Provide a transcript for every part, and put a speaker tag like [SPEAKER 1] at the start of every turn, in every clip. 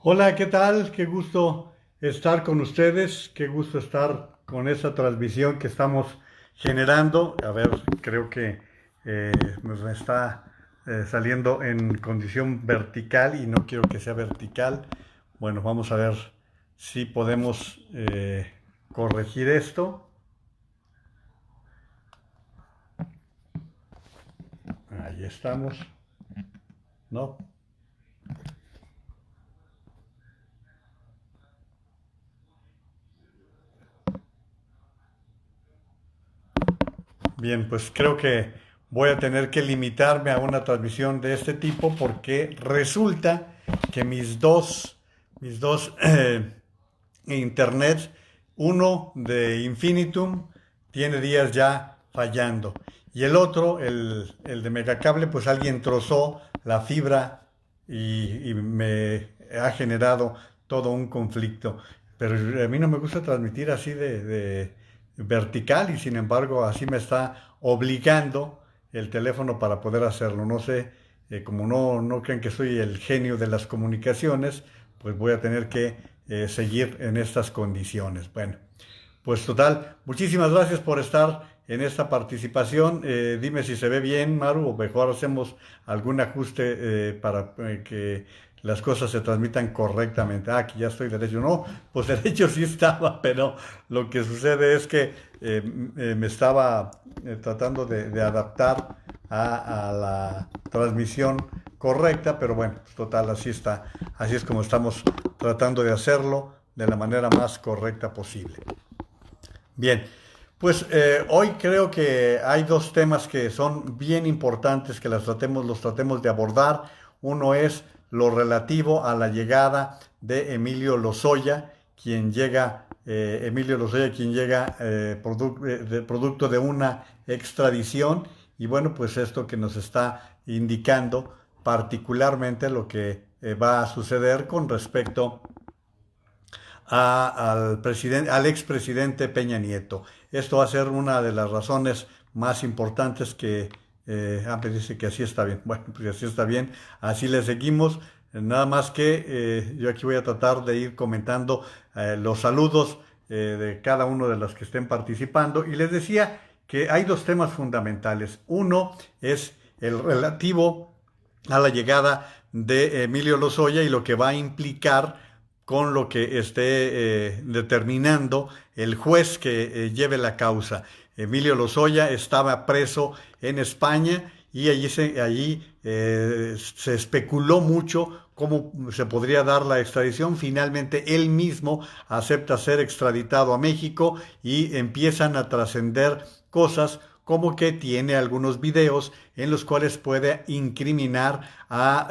[SPEAKER 1] Hola, ¿qué tal? Qué gusto estar con ustedes, qué gusto estar con esta transmisión que estamos generando. A ver, creo que eh, nos está saliendo en condición vertical y no quiero que sea vertical. Bueno, vamos a ver si podemos corregir esto. Ahí estamos, ¿no? Bien, pues creo que voy a tener que limitarme a una transmisión de este tipo porque resulta que mis dos internets, uno de Infinitum, tiene días ya fallando. Y el otro, el de Megacable, pues alguien trozó la fibra y me ha generado todo un conflicto. Pero a mí no me gusta transmitir así de vertical y sin embargo así me está obligando el teléfono para poder hacerlo. No sé, como no creen que soy el genio de las comunicaciones, pues voy a tener que seguir en estas condiciones. Bueno, pues total, muchísimas gracias por estar en esta participación. Dime si se ve bien, Maru, o mejor hacemos algún ajuste para que las cosas se transmitan correctamente. Ah, aquí ya estoy derecho. No, pues derecho sí estaba, pero lo que sucede es que me estaba tratando de adaptar a la transmisión correcta, pero bueno, pues total, así está. Así es como estamos tratando de hacerlo de la manera más correcta posible. Bien, pues hoy creo que hay dos temas que son bien importantes que los tratemos de abordar. Uno es lo relativo a la llegada de Emilio Lozoya, quien llega producto de una extradición. Y bueno, pues esto que nos está indicando particularmente lo que va a suceder con respecto al expresidente Peña Nieto. Esto va a ser una de las razones más importantes que... me dice que así está bien. Bueno, pues así está bien. Así le seguimos. Nada más que yo aquí voy a tratar de ir comentando los saludos de cada uno de los que estén participando. Y les decía que hay dos temas fundamentales. Uno es el relativo a la llegada de Emilio Lozoya y lo que va a implicar con lo que esté determinando el juez que lleve la causa. Emilio Lozoya estaba preso en España y allí se especuló mucho cómo se podría dar la extradición. Finalmente él mismo acepta ser extraditado a México y empiezan a trascender cosas como que tiene algunos videos en los cuales puede incriminar a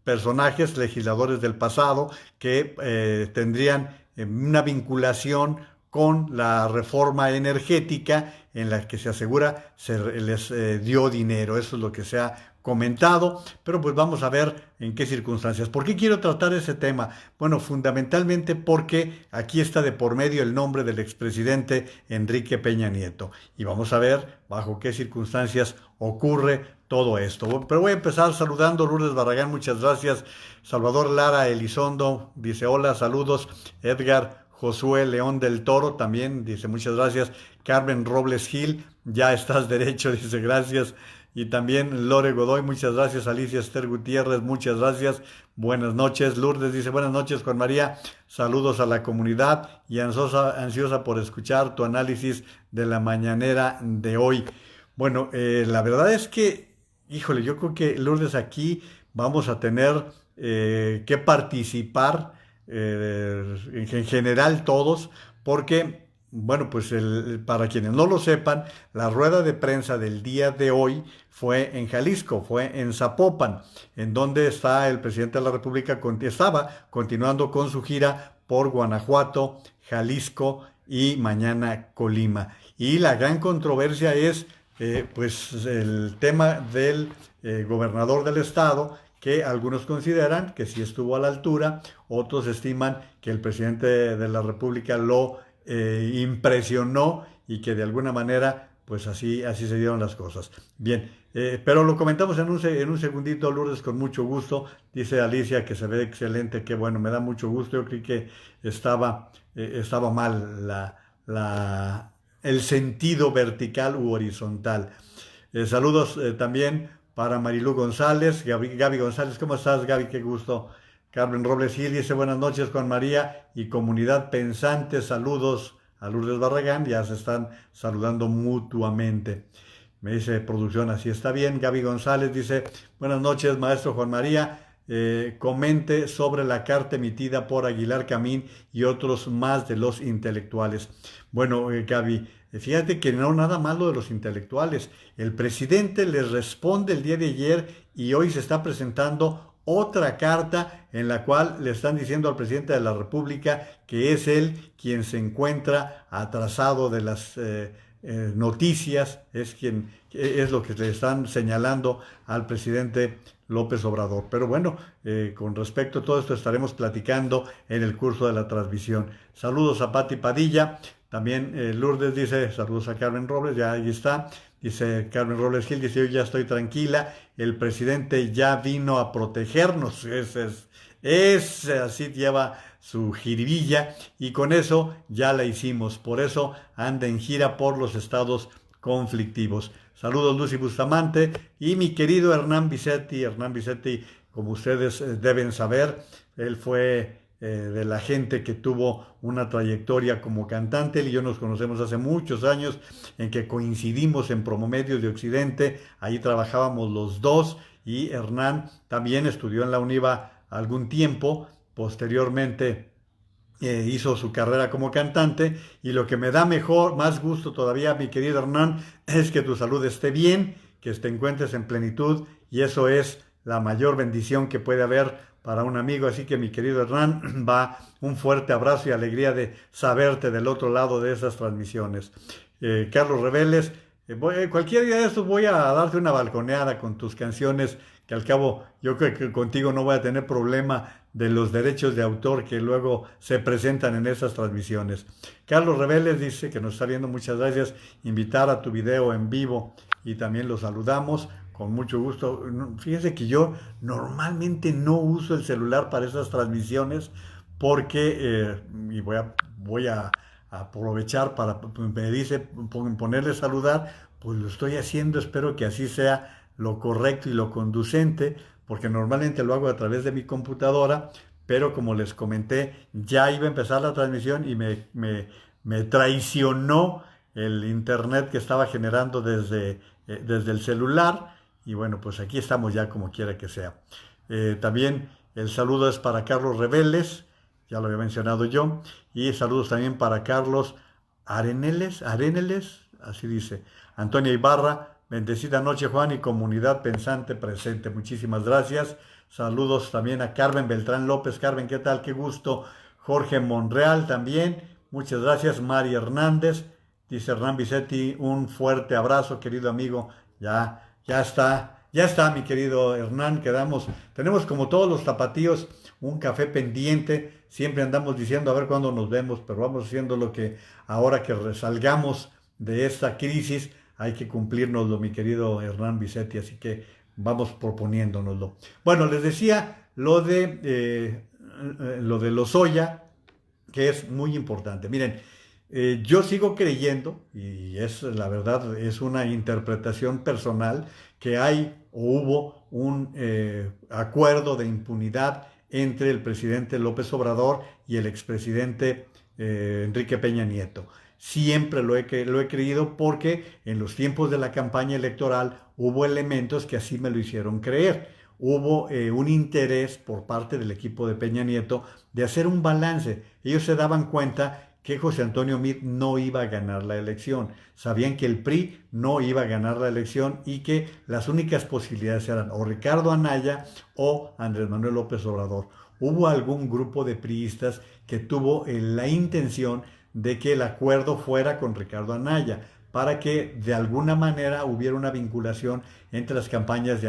[SPEAKER 1] personajes, legisladores del pasado, que tendrían una vinculación con la reforma energética en la que se asegura se les dio dinero. Eso es lo que se ha comentado, pero pues vamos a ver en qué circunstancias. ¿Por qué quiero tratar ese tema? Bueno, fundamentalmente porque aquí está de por medio el nombre del expresidente Enrique Peña Nieto y vamos a ver bajo qué circunstancias ocurre todo esto. Pero voy a empezar saludando Lourdes Barragán, muchas gracias. Salvador Lara Elizondo dice hola, saludos. Edgar Josué León del Toro también dice muchas gracias. Carmen Robles Gil, ya estás derecho, dice gracias. Y también Lore Godoy, muchas gracias. Alicia Esther Gutiérrez, muchas gracias. Buenas noches. Lourdes dice buenas noches, Juan María. Saludos a la comunidad y ansiosa por escuchar tu análisis de la mañanera de hoy. Bueno, la verdad es que, híjole, yo creo que Lourdes aquí vamos a tener que participar en general todos, porque, bueno, pues para quienes no lo sepan, la rueda de prensa del día de hoy fue en Jalisco, fue en Zapopan, en donde está el presidente de la República, estaba continuando con su gira por Guanajuato, Jalisco y mañana Colima. Y la gran controversia es pues el tema del gobernador del estado, que algunos consideran que sí estuvo a la altura, otros estiman que el presidente de la República lo impresionó y que de alguna manera pues así se dieron las cosas. Bien, pero lo comentamos en un segundito, Lourdes, con mucho gusto. Dice Alicia que se ve excelente, que bueno, me da mucho gusto. Yo creí que estaba mal el sentido vertical u horizontal. Saludos también para Marilú González, Gaby González, ¿cómo estás, Gaby? Qué gusto. Carmen Robles Gil dice buenas noches, Juan María y comunidad pensante, saludos a Lourdes Barragán, ya se están saludando mutuamente. Me dice producción, así está bien. Gaby González dice buenas noches, maestro Juan María. Comente sobre la carta emitida por Aguilar Camín y otros más de los intelectuales. Bueno, Gaby, fíjate que no nada malo de los intelectuales. El presidente les responde el día de ayer y hoy se está presentando otra carta en la cual le están diciendo al presidente de la República que es él quien se encuentra atrasado de las noticias, es lo que le están señalando al presidente López Obrador. Pero bueno, con respecto a todo esto estaremos platicando en el curso de la transmisión. Saludos a Pati Padilla. También Lourdes dice, saludos a Carmen Robles, ya ahí está. Dice Carmen Robles Gil, dice, yo ya estoy tranquila, el presidente ya vino a protegernos. Así lleva su jiribilla y con eso ya la hicimos. Por eso anda en gira por los estados conflictivos. Saludos Lucy Bustamante y mi querido Hernán Vicetti. Hernán Vicetti, como ustedes deben saber, él fue de la gente que tuvo una trayectoria como cantante. Él y yo nos conocemos hace muchos años en que coincidimos en Promomedios de Occidente. Ahí trabajábamos los dos y Hernán también estudió en la UNIVA algún tiempo. Posteriormente hizo su carrera como cantante y lo que me da más gusto todavía, mi querido Hernán, es que tu salud esté bien, que te encuentres en plenitud y eso es la mayor bendición que puede haber para un amigo. Así que mi querido Hernán, va un fuerte abrazo y alegría de saberte del otro lado de esas transmisiones. Carlos Reveles, cualquier día de estos voy a darte una balconeada con tus canciones, que al cabo yo creo que contigo no voy a tener problema de los derechos de autor que luego se presentan en esas transmisiones. Carlos Reveles dice que nos está viendo, muchas gracias, invitar a tu video en vivo y también lo saludamos con mucho gusto. Fíjese que yo normalmente no uso el celular para esas transmisiones porque, y voy a aprovechar para, me dice, ponerle saludar, pues lo estoy haciendo, espero que así sea lo correcto y lo conducente, porque normalmente lo hago a través de mi computadora, pero como les comenté, ya iba a empezar la transmisión y me traicionó el internet que estaba generando desde el celular, y bueno, pues aquí estamos ya como quiera que sea. También el saludo es para Carlos Reveles, ya lo había mencionado yo, y saludos también para Carlos Areneles, así dice, Antonia Ibarra, bendecida noche Juan y comunidad pensante presente, muchísimas gracias. Saludos también a Carmen Beltrán López. Carmen, ¿qué tal? Qué gusto. Jorge Monreal también, muchas gracias. Mari Hernández, dice Hernán Vicetti, un fuerte abrazo, querido amigo. Ya está, mi querido Hernán, tenemos como todos los tapatíos un café pendiente, siempre andamos diciendo a ver cuándo nos vemos, pero vamos haciendo lo que ahora que resalgamos de esta crisis, hay que cumplírnoslo, mi querido Hernán Vicetti, así que vamos proponiéndonoslo. Bueno, les decía lo de Lozoya, que es muy importante. Miren, yo sigo creyendo, y es la verdad, es una interpretación personal, que hay o hubo un acuerdo de impunidad entre el presidente López Obrador y el expresidente Enrique Peña Nieto. Siempre lo he creído porque en los tiempos de la campaña electoral hubo elementos que así me lo hicieron creer. Hubo un interés por parte del equipo de Peña Nieto de hacer un balance. Ellos se daban cuenta que José Antonio Meade no iba a ganar la elección. Sabían que el PRI no iba a ganar la elección y que las únicas posibilidades eran o Ricardo Anaya o Andrés Manuel López Obrador. Hubo algún grupo de priistas que tuvo la intención de que el acuerdo fuera con Ricardo Anaya, para que de alguna manera hubiera una vinculación entre las campañas de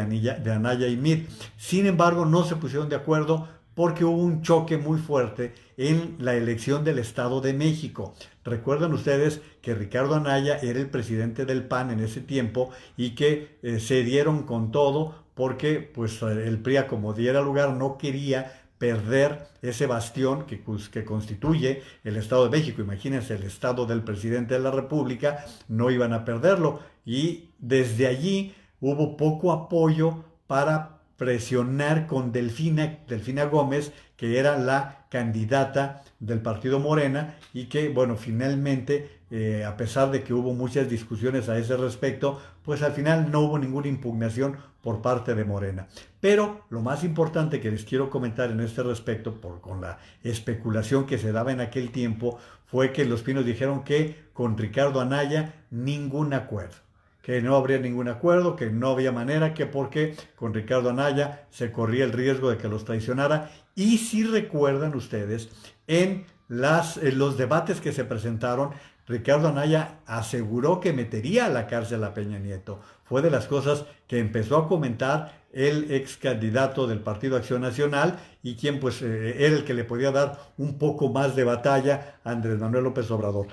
[SPEAKER 1] Anaya y Meade. Sin embargo, no se pusieron de acuerdo porque hubo un choque muy fuerte en la elección del Estado de México. Recuerdan ustedes que Ricardo Anaya era el presidente del PAN en ese tiempo y que se dieron con todo porque pues el PRI, como diera lugar, no quería perder ese bastión que constituye el Estado de México. Imagínense, el Estado del presidente de la República, no iban a perderlo. Y desde allí hubo poco apoyo para presionar con Delfina Gómez, que era la candidata del partido Morena y que, bueno, finalmente, a pesar de que hubo muchas discusiones a ese respecto, pues al final no hubo ninguna impugnación por parte de Morena. Pero lo más importante que les quiero comentar en este respecto, con la especulación que se daba en aquel tiempo, fue que los Pinos dijeron que con Ricardo Anaya ningún acuerdo, que no habría ningún acuerdo, que no había manera, que porque con Ricardo Anaya se corría el riesgo de que los traicionara. Y si recuerdan ustedes, en los debates que se presentaron, Ricardo Anaya aseguró que metería a la cárcel a Peña Nieto. Fue de las cosas que empezó a comentar el ex candidato del Partido Acción Nacional y quien pues era el que le podía dar un poco más de batalla a Andrés Manuel López Obrador.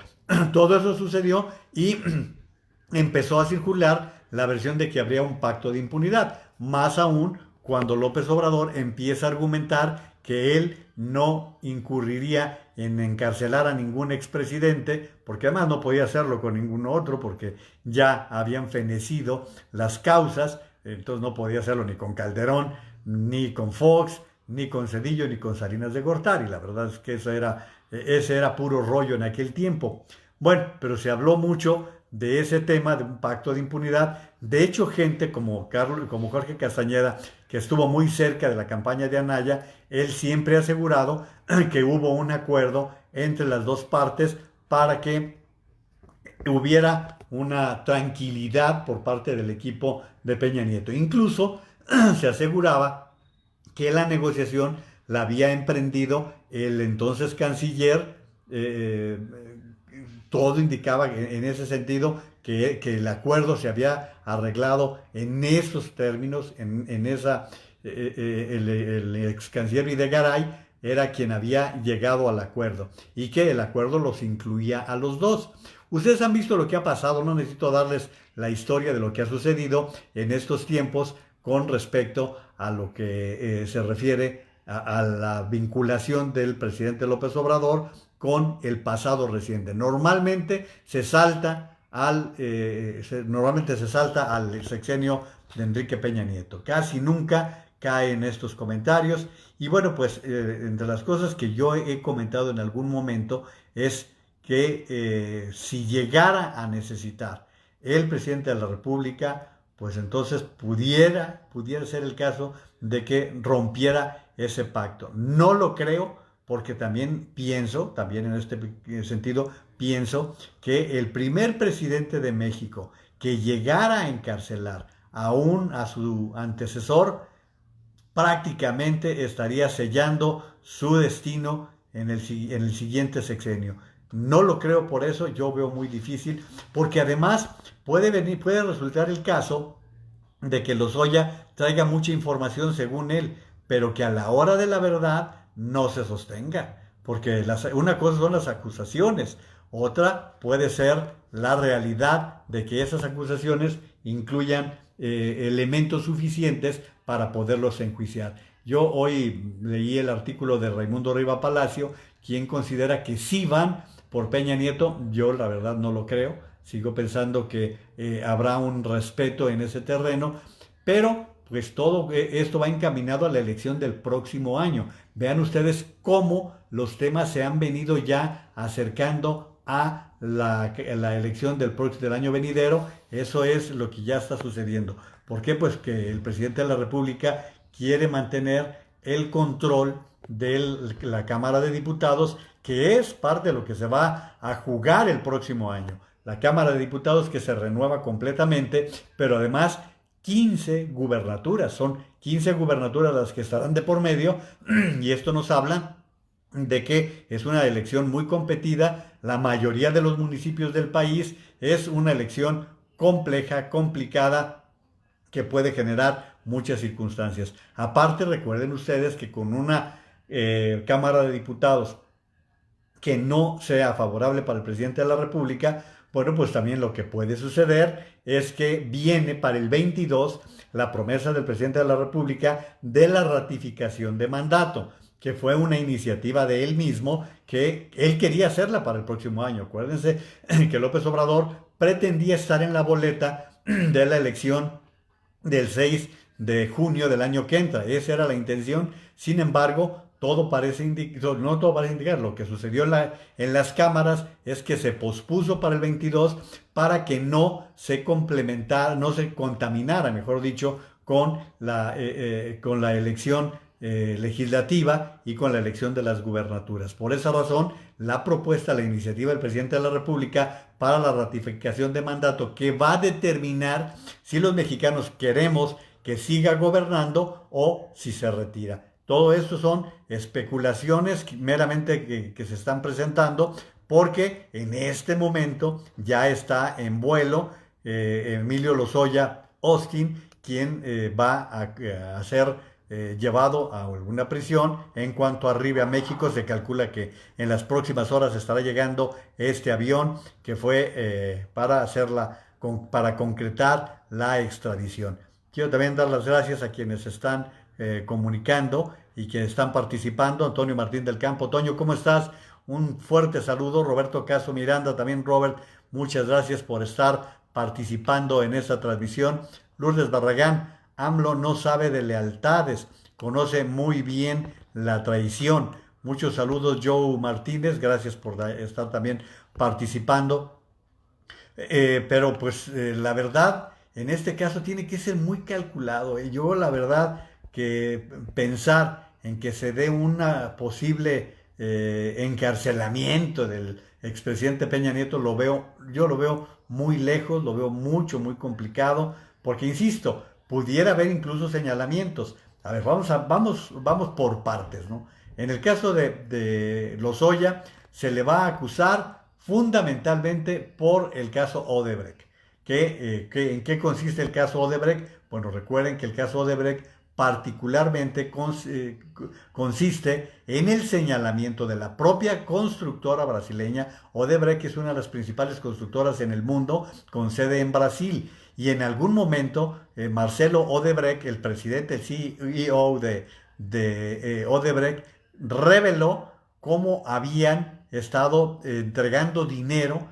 [SPEAKER 1] Todo eso sucedió y empezó a circular la versión de que habría un pacto de impunidad, más aún cuando López Obrador empieza a argumentar que él no incurriría en encarcelar a ningún expresidente, porque además no podía hacerlo con ningún otro, porque ya habían fenecido las causas, entonces no podía hacerlo ni con Calderón, ni con Fox, ni con Cedillo, ni con Salinas de Gortari. La verdad es que ese era puro rollo en aquel tiempo. Bueno, pero se habló mucho de ese tema, de un pacto de impunidad. De hecho, gente como Jorge Castañeda, que estuvo muy cerca de la campaña de Anaya, él siempre ha asegurado que hubo un acuerdo entre las dos partes para que hubiera una tranquilidad por parte del equipo de Peña Nieto. Incluso se aseguraba que la negociación la había emprendido el entonces canciller. Todo indicaba en ese sentido que el acuerdo se había arreglado en esos términos, en esa, el ex canciller Videgaray era quien había llegado al acuerdo y que el acuerdo los incluía a los dos. Ustedes han visto lo que ha pasado, no necesito darles la historia de lo que ha sucedido en estos tiempos con respecto a lo que se refiere a la vinculación del presidente López Obrador con el pasado reciente. Normalmente se salta al sexenio de Enrique Peña Nieto. Casi nunca cae en estos comentarios. Y bueno, pues entre las cosas que yo he comentado en algún momento es que si llegara a necesitar el presidente de la República, pues entonces pudiera ser el caso de que rompiera ese pacto. No lo creo, porque también en este sentido, pienso que el primer presidente de México que llegara a encarcelar aún a su antecesor, prácticamente estaría sellando su destino en el siguiente sexenio. No lo creo, por eso yo veo muy difícil, porque además puede resultar el caso de que Lozoya traiga mucha información según él, pero que a la hora de la verdad no se sostenga, porque una cosa son las acusaciones, otra puede ser la realidad de que esas acusaciones incluyan elementos suficientes para poderlos enjuiciar. Yo hoy leí el artículo de Raimundo Riva Palacio, quien considera que sí van por Peña Nieto. Yo la verdad no lo creo, sigo pensando que habrá un respeto en ese terreno, pero pues todo esto va encaminado a la elección del próximo año. Vean ustedes cómo los temas se han venido ya acercando a la elección del año venidero. Eso es lo que ya está sucediendo. ¿Por qué? Pues que el presidente de la República quiere mantener el control de la Cámara de Diputados, que es parte de lo que se va a jugar el próximo año. La Cámara de Diputados que se renueva completamente, pero además 15 gubernaturas, son 15 gubernaturas las que estarán de por medio, y esto nos habla de que es una elección muy competida. La mayoría de los municipios del país es una elección compleja, complicada, que puede generar muchas circunstancias. Aparte, recuerden ustedes que con una Cámara de Diputados que no sea favorable para el presidente de la República, bueno, pues también lo que puede suceder es que viene para el 22 la promesa del presidente de la República de la ratificación de mandato, que fue una iniciativa de él mismo que él quería hacerla para el próximo año. Acuérdense que López Obrador pretendía estar en la boleta de la elección del 6 de junio del año que entra. Esa era la intención. Sin embargo, todo parece indicar, no todo parece indicar, lo que sucedió en las cámaras es que se pospuso para el 22 para que no se complementara, no se contaminara, mejor dicho, con la elección legislativa y con la elección de las gubernaturas. Por esa razón, la propuesta, la iniciativa del presidente de la República para la ratificación de mandato que va a determinar si los mexicanos queremos que siga gobernando o si se retira. Todo esto son especulaciones meramente que se están presentando porque en este momento ya está en vuelo Emilio Lozoya Austin, quien va a ser llevado a alguna prisión. En cuanto arribe a México, se calcula que en las próximas horas estará llegando este avión que fue para concretar la extradición. Quiero también dar las gracias a quienes están comunicando y quienes están participando. Antonio Martín del Campo. Toño, ¿cómo estás? Un fuerte saludo. Roberto Caso Miranda, también Robert, muchas gracias por estar participando en esta transmisión. Lourdes Barragán, AMLO no sabe de lealtades, conoce muy bien la traición. Muchos saludos, Joe Martínez, gracias por estar también participando. Pero pues la verdad, en este caso tiene que ser muy calculado. Yo la verdad que pensar en que se dé una posible encarcelamiento del expresidente Peña Nieto yo lo veo muy lejos, lo veo muy complicado, porque insisto, pudiera haber incluso señalamientos. A ver, vamos por partes, ¿no? En el caso de Lozoya, se le va a acusar fundamentalmente por el caso Odebrecht. ¿En qué consiste el caso Odebrecht? Bueno, recuerden que el caso Odebrecht particularmente consiste en el señalamiento de la propia constructora brasileña. Odebrecht es una de las principales constructoras en el mundo con sede en Brasil. Y en algún momento, Marcelo Odebrecht, el presidente, el CEO de Odebrecht, reveló cómo habían estado entregando dinero,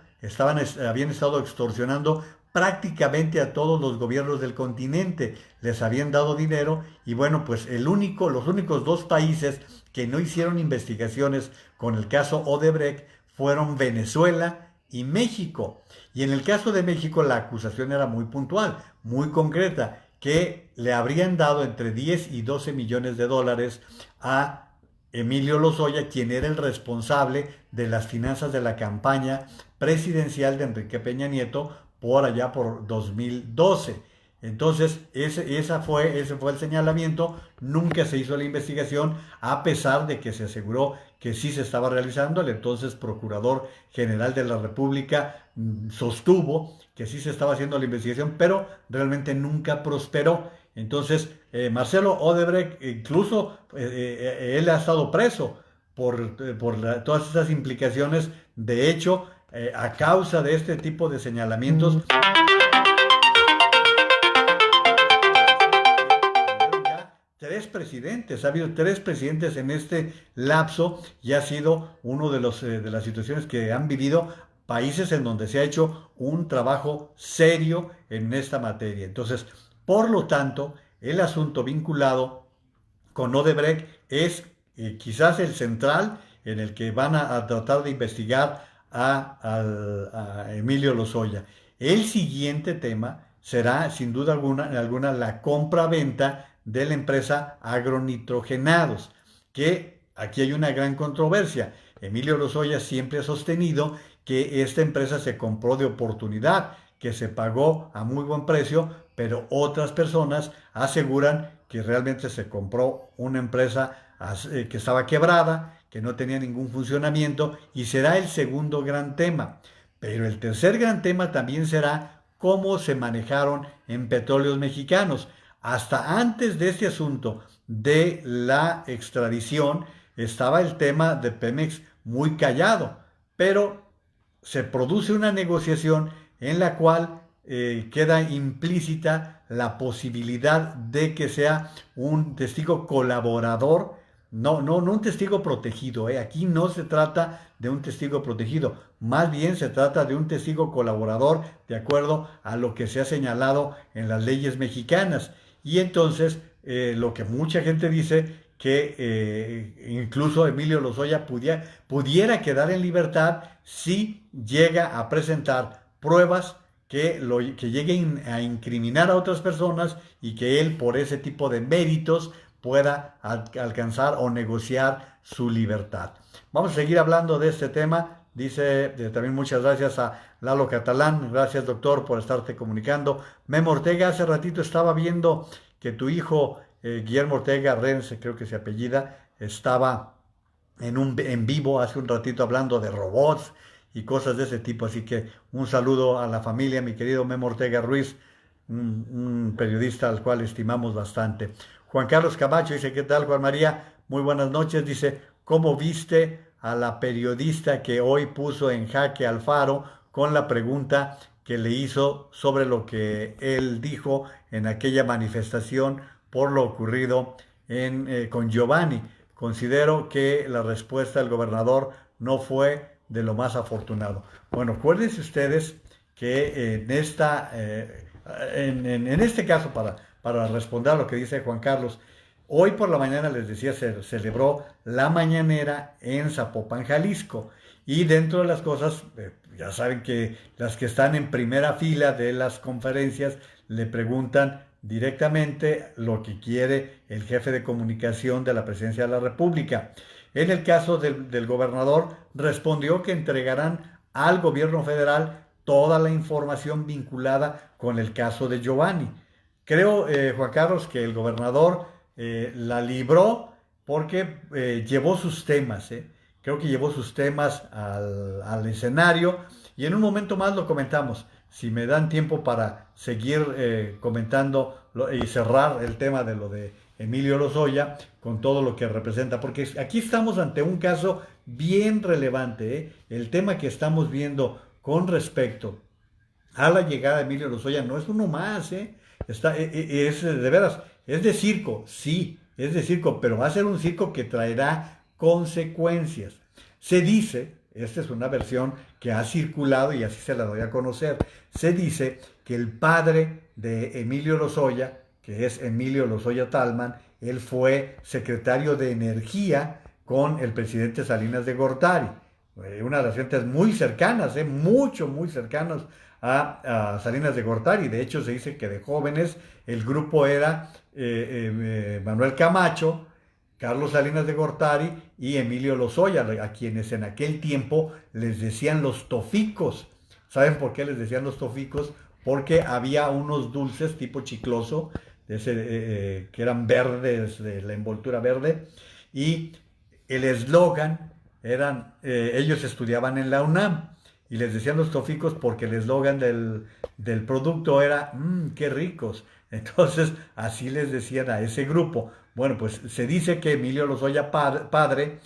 [SPEAKER 1] habían estado extorsionando prácticamente a todos los gobiernos del continente, les habían dado dinero y bueno, pues los únicos dos países que no hicieron investigaciones con el caso Odebrecht fueron Venezuela y México. Y en el caso de México la acusación era muy puntual, muy concreta, que le habrían dado entre 10 y 12 millones de dólares a Emilio Lozoya, quien era el responsable de las finanzas de la campaña presidencial de Enrique Peña Nieto por 2012. Entonces, ese fue el señalamiento. Nunca se hizo la investigación, a pesar de que se aseguró que sí se estaba realizando. El entonces Procurador General de la República sostuvo que sí se estaba haciendo la investigación, pero realmente nunca prosperó. Entonces, Marcelo Odebrecht, incluso él ha estado preso por todas estas implicaciones. De hecho, a causa de este tipo de señalamientos, ha habido tres presidentes en este lapso y ha sido uno de las situaciones que han vivido países en donde se ha hecho un trabajo serio en esta materia. Entonces, por lo tanto, el asunto vinculado con Odebrecht es quizás el central en el que van a tratar de investigar a Emilio Lozoya. El siguiente tema será, sin duda alguna, la compra-venta de la empresa Agronitrogenados, que aquí hay una gran controversia. Emilio Lozoya siempre ha sostenido que esta empresa se compró de oportunidad, que se pagó a muy buen precio, pero otras personas aseguran que realmente se compró una empresa que estaba quebrada, que no tenía ningún funcionamiento, y será el segundo gran tema. Pero el tercer gran tema también será cómo se manejaron en Petróleos Mexicanos. Hasta antes de este asunto de la extradición, estaba el tema de Pemex muy callado, pero se produce una negociación en la cual queda implícita la posibilidad de que sea un testigo colaborador, no un testigo protegido. Aquí no se trata de un testigo protegido, más bien se trata de un testigo colaborador de acuerdo a lo que se ha señalado en las leyes mexicanas. Y entonces lo que mucha gente dice que incluso Emilio Lozoya pudiera quedar en libertad si llega a presentar pruebas que lleguen a incriminar a otras personas y que él por ese tipo de méritos pueda alcanzar o negociar su libertad. Vamos a seguir hablando de este tema. Dice también muchas gracias a Lalo Catalán. Gracias, doctor, por estarte comunicando. Memo Ortega, hace ratito estaba viendo que tu hijo Guillermo Ortega Rense, creo que se apellida, estaba en vivo hace un ratito hablando de robots y cosas de ese tipo. Así que un saludo a la familia, mi querido Memo Ortega Ruiz, un periodista al cual estimamos bastante. Juan Carlos Camacho dice, ¿qué tal, Juan María? Muy buenas noches. Dice, ¿cómo viste a la periodista que hoy puso en jaque al Faro con la pregunta que le hizo sobre lo que él dijo en aquella manifestación por lo ocurrido con Giovanni? Considero que la respuesta del gobernador no fue de lo más afortunado. Bueno, acuérdense ustedes que en este caso, para responder a lo que dice Juan Carlos, hoy por la mañana les decía, se celebró la mañanera en Zapopan, Jalisco. Y dentro de las cosas, ya saben que las que están en primera fila de las conferencias le preguntan directamente lo que quiere el jefe de comunicación de la Presidencia de la República. En el caso del gobernador, respondió que entregarán al gobierno federal toda la información vinculada con el caso de Giovanni. Creo, Juan Carlos, que el gobernador la libró porque llevó sus temas. Creo que llevó sus temas al escenario y en un momento más lo comentamos. Si me dan tiempo para seguir comentando y cerrar el tema de lo de Emilio Lozoya con todo lo que representa, porque aquí estamos ante un caso bien relevante. El tema que estamos viendo con respecto a la llegada de Emilio Lozoya no es uno más. Es de veras, es de circo, sí, es de circo, pero va a ser un circo que traerá consecuencias. Se dice, esta es una versión que ha circulado y así se la doy a conocer, se dice que el padre de Emilio Lozoya, que es Emilio Lozoya Talman, él fue secretario de Energía con el presidente Salinas de Gortari, una de las gentes muy cercanas, muy cercanos a Salinas de Gortari. De hecho, se dice que de jóvenes el grupo era Manuel Camacho, Carlos Salinas de Gortari y Emilio Lozoya, a quienes en aquel tiempo les decían los toficos. ¿Saben por qué les decían los toficos? Porque había unos dulces tipo chicloso, que eran verdes, de la envoltura verde, y el eslogan eran, ellos estudiaban en la UNAM, y les decían los toficos porque el eslogan del producto era, qué ricos. Entonces, así les decían a ese grupo. Bueno, pues se dice que Emilio Lozoya padre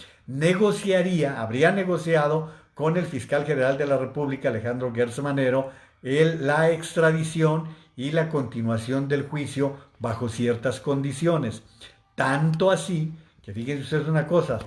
[SPEAKER 1] habría negociado con el fiscal general de la República, Alejandro Gertz Manero, la extradición y la continuación del juicio bajo ciertas condiciones. Tanto así que fíjense ustedes una cosa,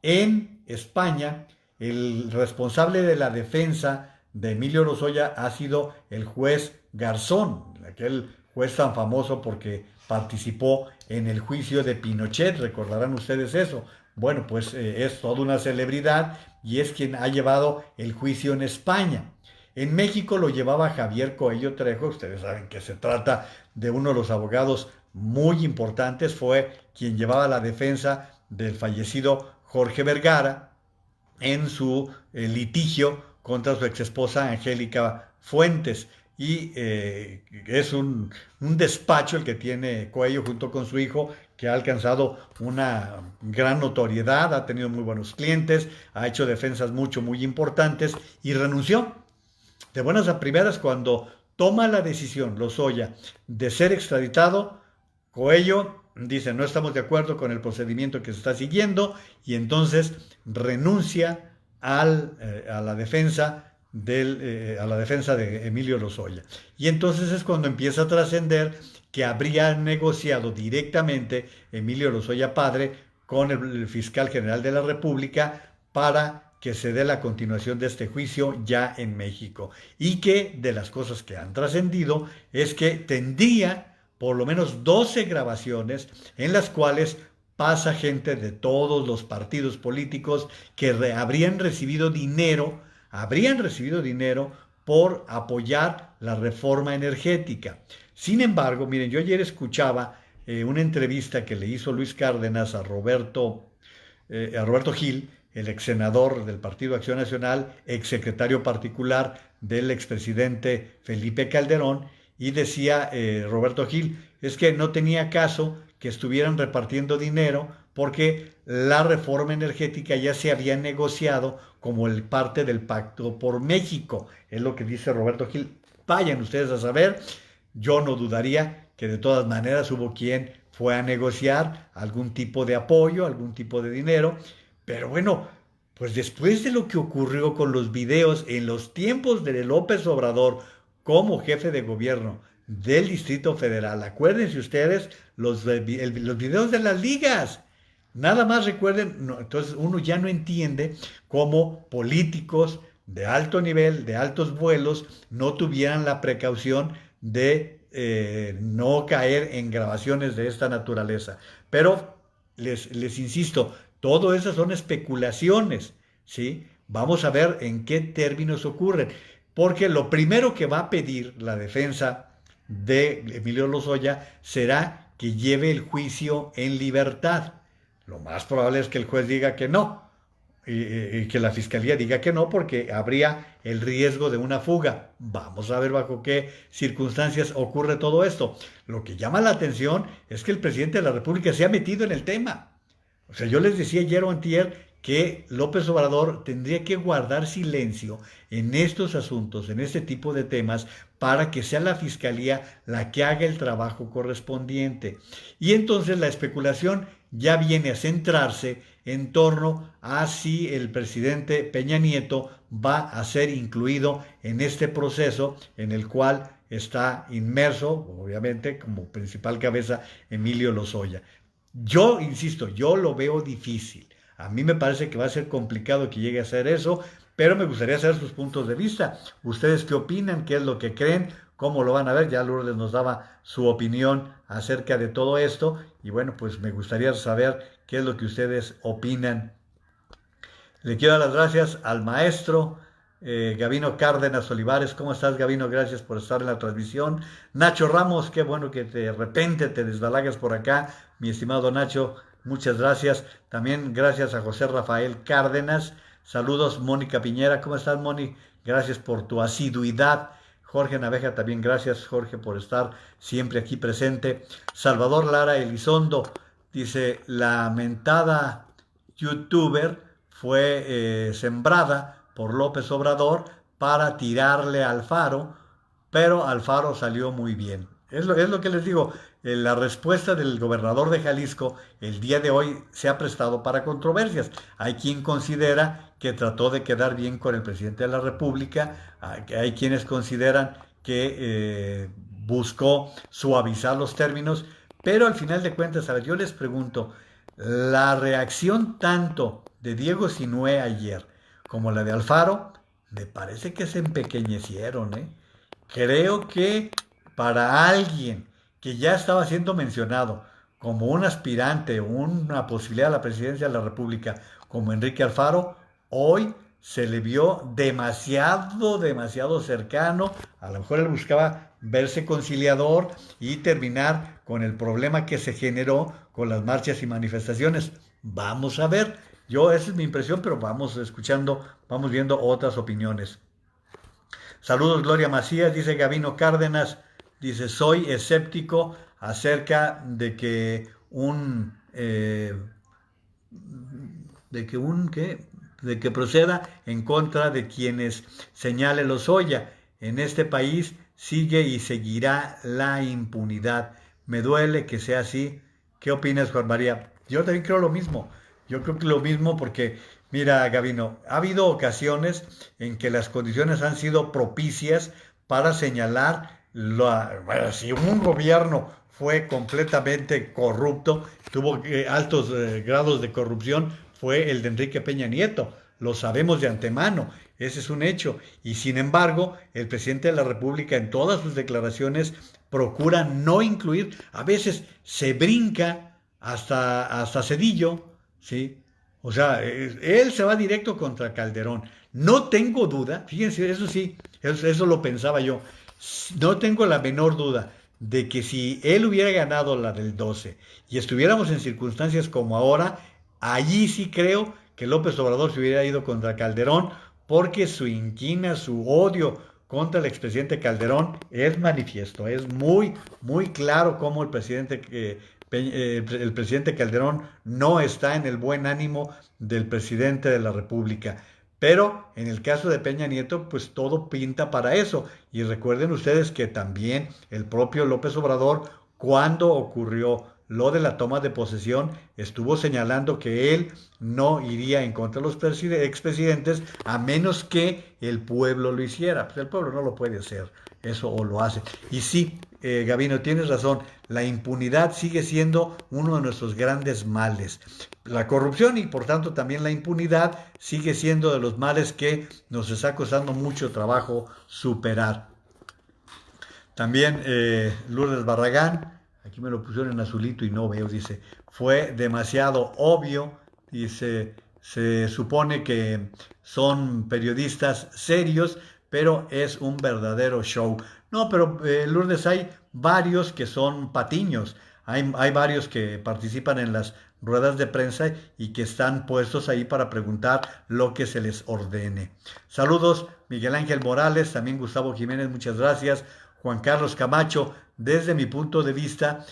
[SPEAKER 1] en España el responsable de la defensa de Emilio Lozoya ha sido el juez Garzón, aquel juez tan famoso porque participó en el juicio de Pinochet, recordarán ustedes eso. Bueno, pues es toda una celebridad y es quien ha llevado el juicio en España. En México lo llevaba Javier Coello Trejo, ustedes saben que se trata de uno de los abogados muy importantes, fue quien llevaba la defensa del fallecido Jorge Vergara en su litigio contra su exesposa Angélica Fuentes. Y es un despacho el que tiene Coello junto con su hijo, que ha alcanzado una gran notoriedad, ha tenido muy buenos clientes, ha hecho defensas muy importantes y renunció. De buenas a primeras, cuando toma la decisión Lozoya de ser extraditado, Coello dice, no estamos de acuerdo con el procedimiento que se está siguiendo y entonces renuncia a la defensa a la defensa de Emilio Lozoya. Y entonces es cuando empieza a trascender que habría negociado directamente Emilio Lozoya padre con el fiscal general de la República para que se dé la continuación de este juicio ya en México. Y que de las cosas que han trascendido es que tendría por lo menos 12 grabaciones en las cuales pasa gente de todos los partidos políticos que habrían recibido dinero por apoyar la reforma energética. Sin embargo, miren, yo ayer escuchaba una entrevista que le hizo Luis Cárdenas a Roberto Gil, el ex senador del Partido Acción Nacional, ex secretario particular del expresidente Felipe Calderón, y decía Roberto Gil, es que no tenía caso que estuvieran repartiendo dinero porque la reforma energética ya se había negociado como el parte del Pacto por México. Es lo que dice Roberto Gil. Vayan ustedes a saber. Yo no dudaría que de todas maneras hubo quien fue a negociar algún tipo de apoyo, algún tipo de dinero. Pero bueno, pues después de lo que ocurrió con los videos en los tiempos de López Obrador como jefe de gobierno del Distrito Federal, acuérdense ustedes los videos de las ligas. Nada más recuerden, no, entonces uno ya no entiende cómo políticos de alto nivel, de altos vuelos, no tuvieran la precaución de no caer en grabaciones de esta naturaleza. Pero les insisto, todo eso son especulaciones, ¿sí? Vamos a ver en qué términos ocurren, porque lo primero que va a pedir la defensa de Emilio Lozoya será que lleve el juicio en libertad. Lo más probable es que el juez diga que no y que la fiscalía diga que no porque habría el riesgo de una fuga. Vamos a ver bajo qué circunstancias ocurre todo esto. Lo que llama la atención es que el presidente de la República se ha metido en el tema. O sea, yo les decía ayer o antier que López Obrador tendría que guardar silencio en estos asuntos, en este tipo de temas, para que sea la fiscalía la que haga el trabajo correspondiente. Y entonces la especulación ya viene a centrarse en torno a si el presidente Peña Nieto va a ser incluido en este proceso en el cual está inmerso, obviamente, como principal cabeza Emilio Lozoya. Yo, insisto, yo lo veo difícil. A mí me parece que va a ser complicado que llegue a hacer eso, pero me gustaría saber sus puntos de vista. ¿Ustedes qué opinan? ¿Qué es lo que creen? ¿Cómo lo van a ver? Ya Lourdes nos daba su opinión acerca de todo esto y bueno, pues me gustaría saber qué es lo que ustedes opinan. Le quiero dar las gracias al maestro Gabino Cárdenas Olivares. ¿Cómo estás, Gabino? Gracias por estar en la transmisión. Nacho Ramos, qué bueno que de repente te desbalagas por acá. Mi estimado Nacho, muchas gracias. También gracias a José Rafael Cárdenas. Saludos, Mónica Piñera. ¿Cómo estás, Moni? Gracias por tu asiduidad. Jorge Naveja, también gracias, Jorge, por estar siempre aquí presente. Salvador Lara Elizondo dice, la mentada youtuber fue sembrada por López Obrador para tirarle a Alfaro, pero Alfaro salió muy bien. Es lo que les digo, la respuesta del gobernador de Jalisco el día de hoy se ha prestado para controversias. Hay quien considera que trató de quedar bien con el presidente de la República, hay quienes consideran que buscó suavizar los términos, pero al final de cuentas, a ver, yo les pregunto, la reacción tanto de Diego Sinué ayer como la de Alfaro, me parece que se empequeñecieron, ¿eh? Creo que para alguien que ya estaba siendo mencionado como un aspirante, una posibilidad a la presidencia de la República, como Enrique Alfaro, hoy se le vio demasiado cercano. A lo mejor él buscaba verse conciliador y terminar con el problema que se generó con las marchas y manifestaciones. Vamos a ver. Esa es mi impresión, pero vamos escuchando, vamos viendo otras opiniones. Saludos, Gloria Macías, dice Gabino Cárdenas, dice, soy escéptico acerca de que de que proceda en contra de quienes señale Lozoya. En este país sigue y seguirá la impunidad. me duele que sea así. ¿Qué opinas, Juan María? Yo también creo lo mismo. Yo creo que lo mismo porque, mira, Gavino, ha habido ocasiones en que las condiciones han sido propicias para señalar bueno, si un gobierno fue completamente corrupto, tuvo altos grados de corrupción, fue el de Enrique Peña Nieto. Lo sabemos de antemano, ese es un hecho. Y sin embargo, el presidente de la República en todas sus declaraciones procura no incluir, a veces se brinca hasta Cedillo, ¿sí? O sea, él se va directo contra Calderón. No tengo duda, fíjense, eso sí, eso lo pensaba yo. No tengo la menor duda de que si él hubiera ganado la del 12 y estuviéramos en circunstancias como ahora, allí sí creo que López Obrador se hubiera ido contra Calderón porque su inquina, su odio contra el expresidente Calderón es manifiesto, es muy, muy claro cómo el presidente Calderón no está en el buen ánimo del presidente de la República. Pero en el caso de Peña Nieto, pues todo pinta para eso. Y recuerden ustedes que también el propio López Obrador, cuando ocurrió lo de la toma de posesión, estuvo señalando que él no iría en contra de los expresidentes a menos que el pueblo lo hiciera. Pues el pueblo no lo puede hacer, eso o lo hace. Y sí, Gavino, tienes razón, la impunidad sigue siendo uno de nuestros grandes males. La corrupción y por tanto también la impunidad sigue siendo de los males que nos está costando mucho trabajo superar. También Lourdes Barragán, aquí me lo pusieron en azulito y no veo, dice, fue demasiado obvio, dice, se supone que son periodistas serios, pero es un verdadero show. No, pero Lourdes, hay varios que son patiños, hay varios que participan en las ruedas de prensa y que están puestos ahí para preguntar lo que se les ordene. Saludos, Miguel Ángel Morales, también Gustavo Jiménez, muchas gracias. Juan Carlos Camacho, desde mi punto de vista,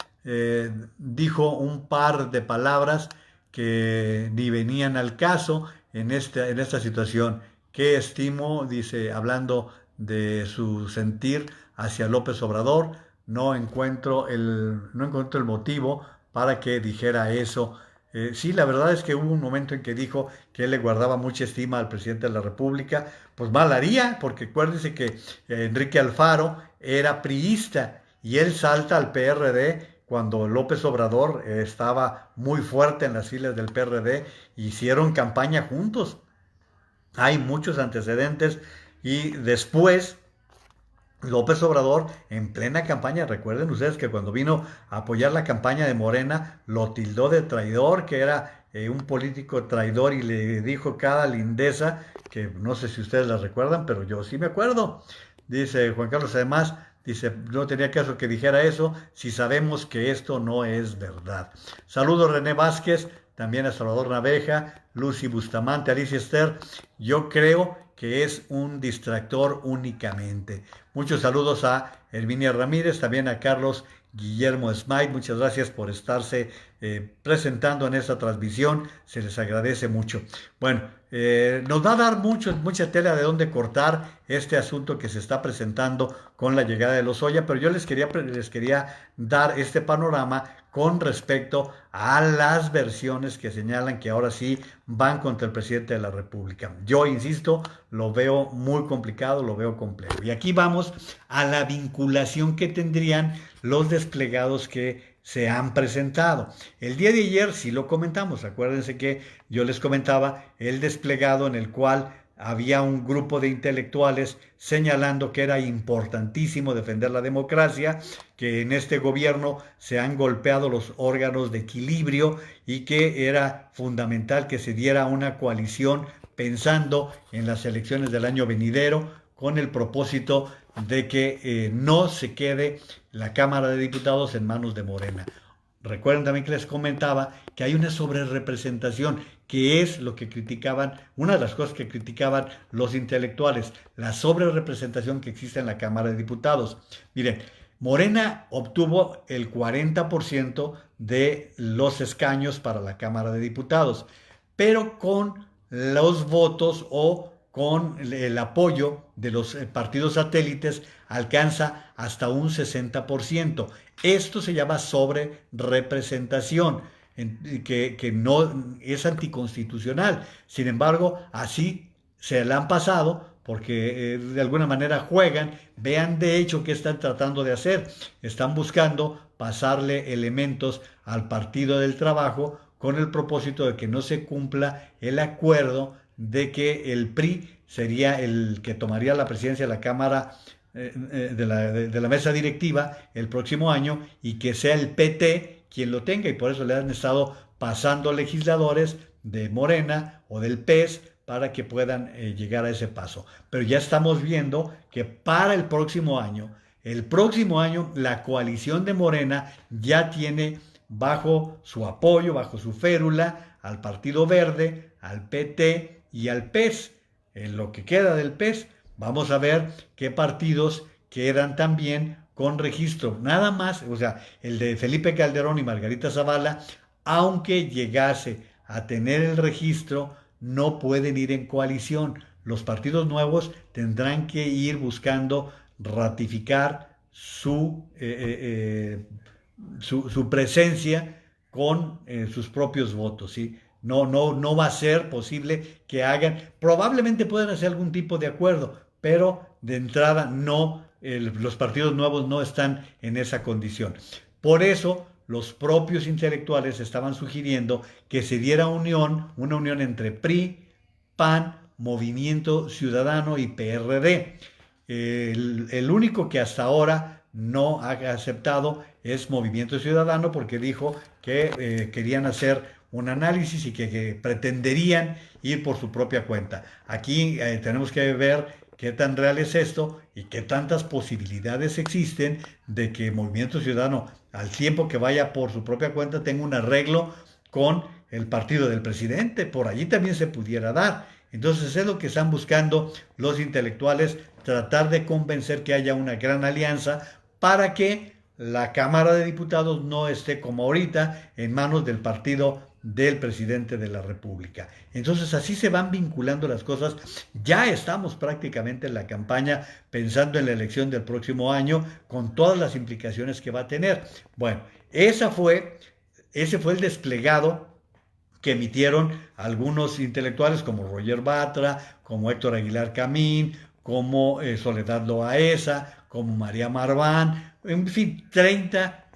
[SPEAKER 1] dijo un par de palabras que ni venían al caso en esta situación. ¿Qué estimo? Dice, hablando de su sentir hacia López Obrador, no encuentro el motivo para que dijera eso. Sí, la verdad es que hubo un momento en que dijo que él le guardaba mucha estima al presidente de la República, pues mal haría, porque acuérdense que Enrique Alfaro era priista y él salta al PRD cuando López Obrador estaba muy fuerte en las filas del PRD, hicieron campaña juntos. Hay muchos antecedentes y después López Obrador, en plena campaña, recuerden ustedes que cuando vino a apoyar la campaña de Morena, lo tildó de traidor, que era un político traidor y le dijo cada lindeza, que no sé si ustedes la recuerdan, pero yo sí me acuerdo. Dice Juan Carlos, además, dice, no tenía caso que dijera eso si sabemos que esto no es verdad. Saludos René Vázquez, también a Salvador Naveja, Lucy Bustamante, Alicia Esther. Yo creo que es un distractor únicamente. Muchos saludos a Herminia Ramírez, también a Carlos Guillermo Smite. Muchas gracias por estarse presentando en esta transmisión. Se les agradece mucho. Bueno, nos va a dar mucha tela de dónde cortar este asunto que se está presentando con la llegada de Lozoya, pero yo les quería dar este panorama con respecto a las versiones que señalan que ahora sí van contra el presidente de la República. Yo insisto, lo veo muy complicado, lo veo complejo. Y aquí vamos a la vinculación que tendrían los desplegados que se han presentado. El día de ayer sí lo comentamos, acuérdense que yo les comentaba el desplegado en el cual había un grupo de intelectuales señalando que era importantísimo defender la democracia, que en este gobierno se han golpeado los órganos de equilibrio y que era fundamental que se diera una coalición pensando en las elecciones del año venidero con el propósito de que no se quede la Cámara de Diputados en manos de Morena. Recuerden también que les comentaba que hay una sobrerepresentación, que es lo que criticaban, una de las cosas que criticaban los intelectuales, la sobrerepresentación que existe en la Cámara de Diputados. Miren, Morena obtuvo el 40% de los escaños para la Cámara de Diputados, pero con los votos o con el apoyo de los partidos satélites alcanza hasta un 60%. Esto se llama sobrerepresentación, que no es anticonstitucional. Sin embargo, así se la han pasado porque de alguna manera juegan. Vean de hecho qué están tratando de hacer. Están buscando pasarle elementos al Partido del Trabajo con el propósito de que no se cumpla el acuerdo de que el PRI sería el que tomaría la presidencia de la Cámara de la mesa directiva el próximo año, y que sea el PT quien lo tenga, y por eso le han estado pasando legisladores de Morena o del PES para que puedan llegar a ese paso. Pero ya estamos viendo que para el próximo año la coalición de Morena ya tiene bajo su apoyo, bajo su férula, al Partido Verde, al PT y al PES. En lo que queda del PES, vamos a ver qué partidos quedan también con registro. Nada más, o sea, el de Felipe Calderón y Margarita Zavala, aunque llegase a tener el registro, no pueden ir en coalición. Los partidos nuevos tendrán que ir buscando ratificar su presencia con sus propios votos, ¿sí? No va a ser posible que hagan, probablemente puedan hacer algún tipo de acuerdo, pero de entrada no, los partidos nuevos no están en esa condición. Por eso los propios intelectuales estaban sugiriendo que se diera una unión entre PRI, PAN, Movimiento Ciudadano y PRD. El único que hasta ahora no ha aceptado es Movimiento Ciudadano, porque dijo que querían hacer un análisis y que pretenderían ir por su propia cuenta. Aquí tenemos que ver qué tan real es esto y qué tantas posibilidades existen de que Movimiento Ciudadano, al tiempo que vaya por su propia cuenta, tenga un arreglo con el partido del presidente. Por allí también se pudiera dar. Entonces es lo que están buscando los intelectuales, tratar de convencer que haya una gran alianza para que la Cámara de Diputados no esté como ahorita en manos del partido del presidente de la República. Entonces así se van vinculando las cosas. Ya estamos prácticamente en la campaña, pensando en la elección del próximo año, con todas las implicaciones que va a tener. Bueno, ese fue el desplegado que emitieron algunos intelectuales como Roger Batra, como Héctor Aguilar Camín, como Soledad Loaesa, como María Marván, en fin, 30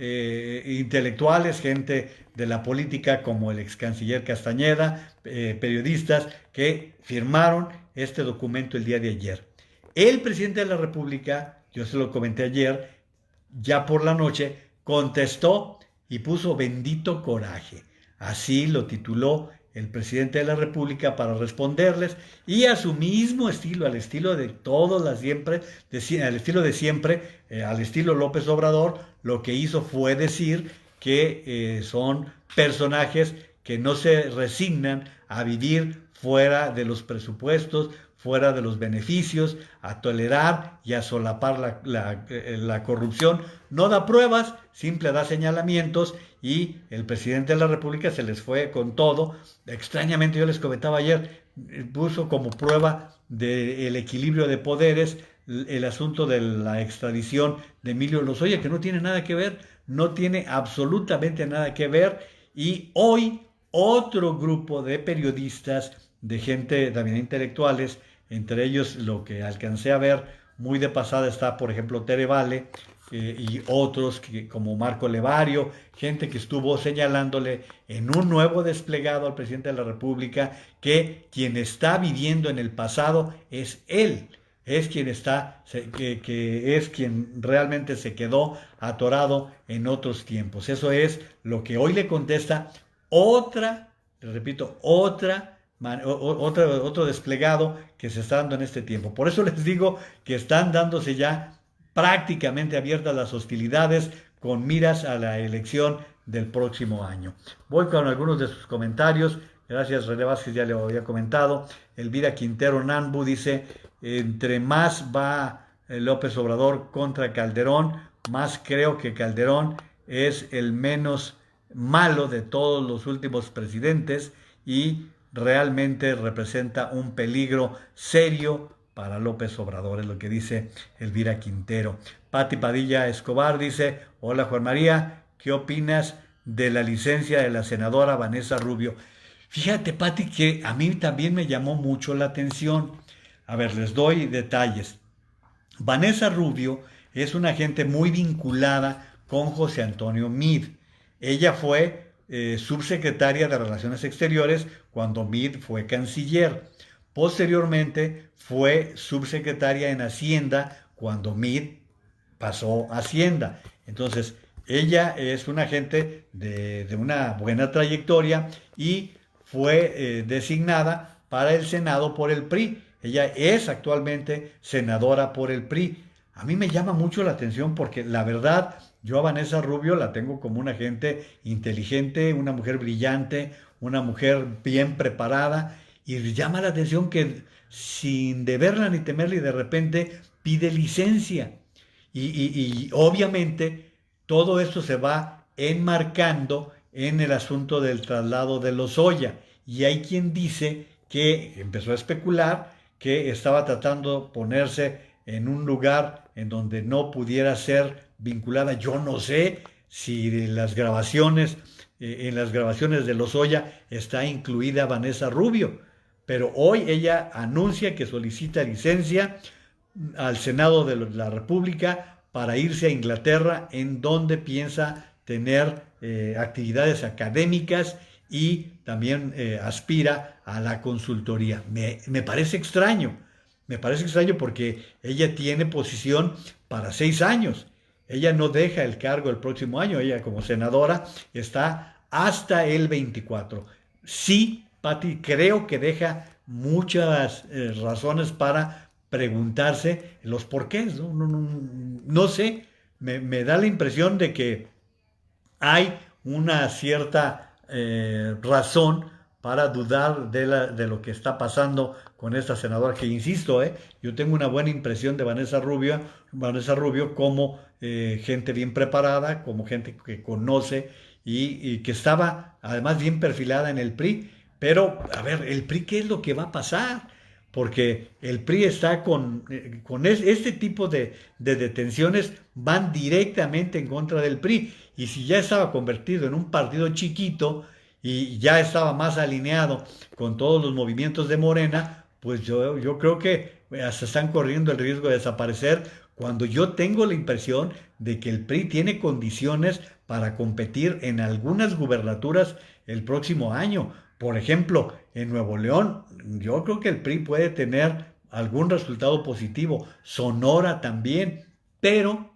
[SPEAKER 1] intelectuales, gente de la política como el ex canciller Castañeda, periodistas que firmaron este documento el día de ayer. El presidente de la República, yo se lo comenté ayer, ya por la noche, contestó y puso bendito coraje. Así lo tituló el presidente de la República para responderles, y a su mismo estilo, al estilo de todos las siempre, al estilo de siempre, al estilo López Obrador, lo que hizo fue decir que son personajes que no se resignan a vivir fuera de los presupuestos, fuera de los beneficios, a tolerar y a solapar la corrupción. No da pruebas, simple da señalamientos, y el presidente de la República se les fue con todo. Extrañamente, yo les comentaba ayer, puso como prueba del equilibrio de poderes el asunto de la extradición de Emilio Lozoya, que no tiene nada que ver, no tiene absolutamente nada que ver. Y hoy otro grupo de periodistas, de gente también intelectuales, entre ellos lo que alcancé a ver muy de pasada está, por ejemplo, Tere Vale, y otros como Marco Levario, gente que estuvo señalándole en un nuevo desplegado al presidente de la República que quien está viviendo en el pasado es él. Es quien que es quien realmente se quedó atorado en otros tiempos. Eso es lo que hoy le contesta repito, otro desplegado que se está dando en este tiempo. Por eso les digo que están dándose ya prácticamente abiertas las hostilidades con miras a la elección del próximo año. Voy con algunos de sus comentarios. Gracias, René Vázquez, ya le había comentado. Elvira Quintero Nambu dice: entre más va López Obrador contra Calderón, más creo que Calderón es el menos malo de todos los últimos presidentes, y realmente representa un peligro serio para López Obrador, es lo que dice Elvira Quintero. Pati Padilla Escobar dice, hola Juan María, ¿qué opinas de la licencia de la senadora Vanessa Rubio? Fíjate, Pati, que a mí también me llamó mucho la atención. A ver, les doy detalles. Vanessa Rubio es una gente muy vinculada con José Antonio Meade. Ella fue subsecretaria de Relaciones Exteriores cuando Meade fue canciller. Posteriormente fue subsecretaria en Hacienda cuando Meade pasó a Hacienda. Entonces, ella es una gente de una buena trayectoria y fue designada para el Senado por el PRI. Ella es actualmente senadora por el PRI. A mí me llama mucho la atención porque la verdad, yo a Vanessa Rubio la tengo como una gente inteligente, una mujer brillante, una mujer bien preparada y llama la atención que sin deberla ni temerla y de repente pide licencia. Y obviamente todo esto se va enmarcando en el asunto del traslado de Lozoya. Y hay quien dice que empezó a especular que estaba tratando de ponerse en un lugar en donde no pudiera ser vinculada. Yo no sé si en las grabaciones de Lozoya está incluida Vanessa Rubio, pero hoy ella anuncia que solicita licencia al Senado de la República para irse a Inglaterra, en donde piensa tener actividades académicas y también aspira a la consultoría. Me parece extraño, me parece extraño porque ella tiene posición para 6 años. Ella no deja el cargo el próximo año, ella como senadora está hasta el 24. Sí, Pati, creo que deja muchas razones para preguntarse los porqués, ¿no? No sé, me da la impresión de que hay una cierta razón para dudar de lo que está pasando con esta senadora, que insisto, yo tengo una buena impresión de Vanessa Rubio como gente bien preparada, como gente que conoce y que estaba además bien perfilada en el PRI. Pero, a ver, ¿el PRI qué es lo que va a pasar? Porque el PRI está con este tipo de detenciones, van directamente en contra del PRI. Y si ya estaba convertido en un partido chiquito y ya estaba más alineado con todos los movimientos de Morena, pues yo creo que hasta están corriendo el riesgo de desaparecer cuando yo tengo la impresión de que el PRI tiene condiciones para competir en algunas gubernaturas el próximo año. Por ejemplo, en Nuevo León, yo creo que el PRI puede tener algún resultado positivo, Sonora también, pero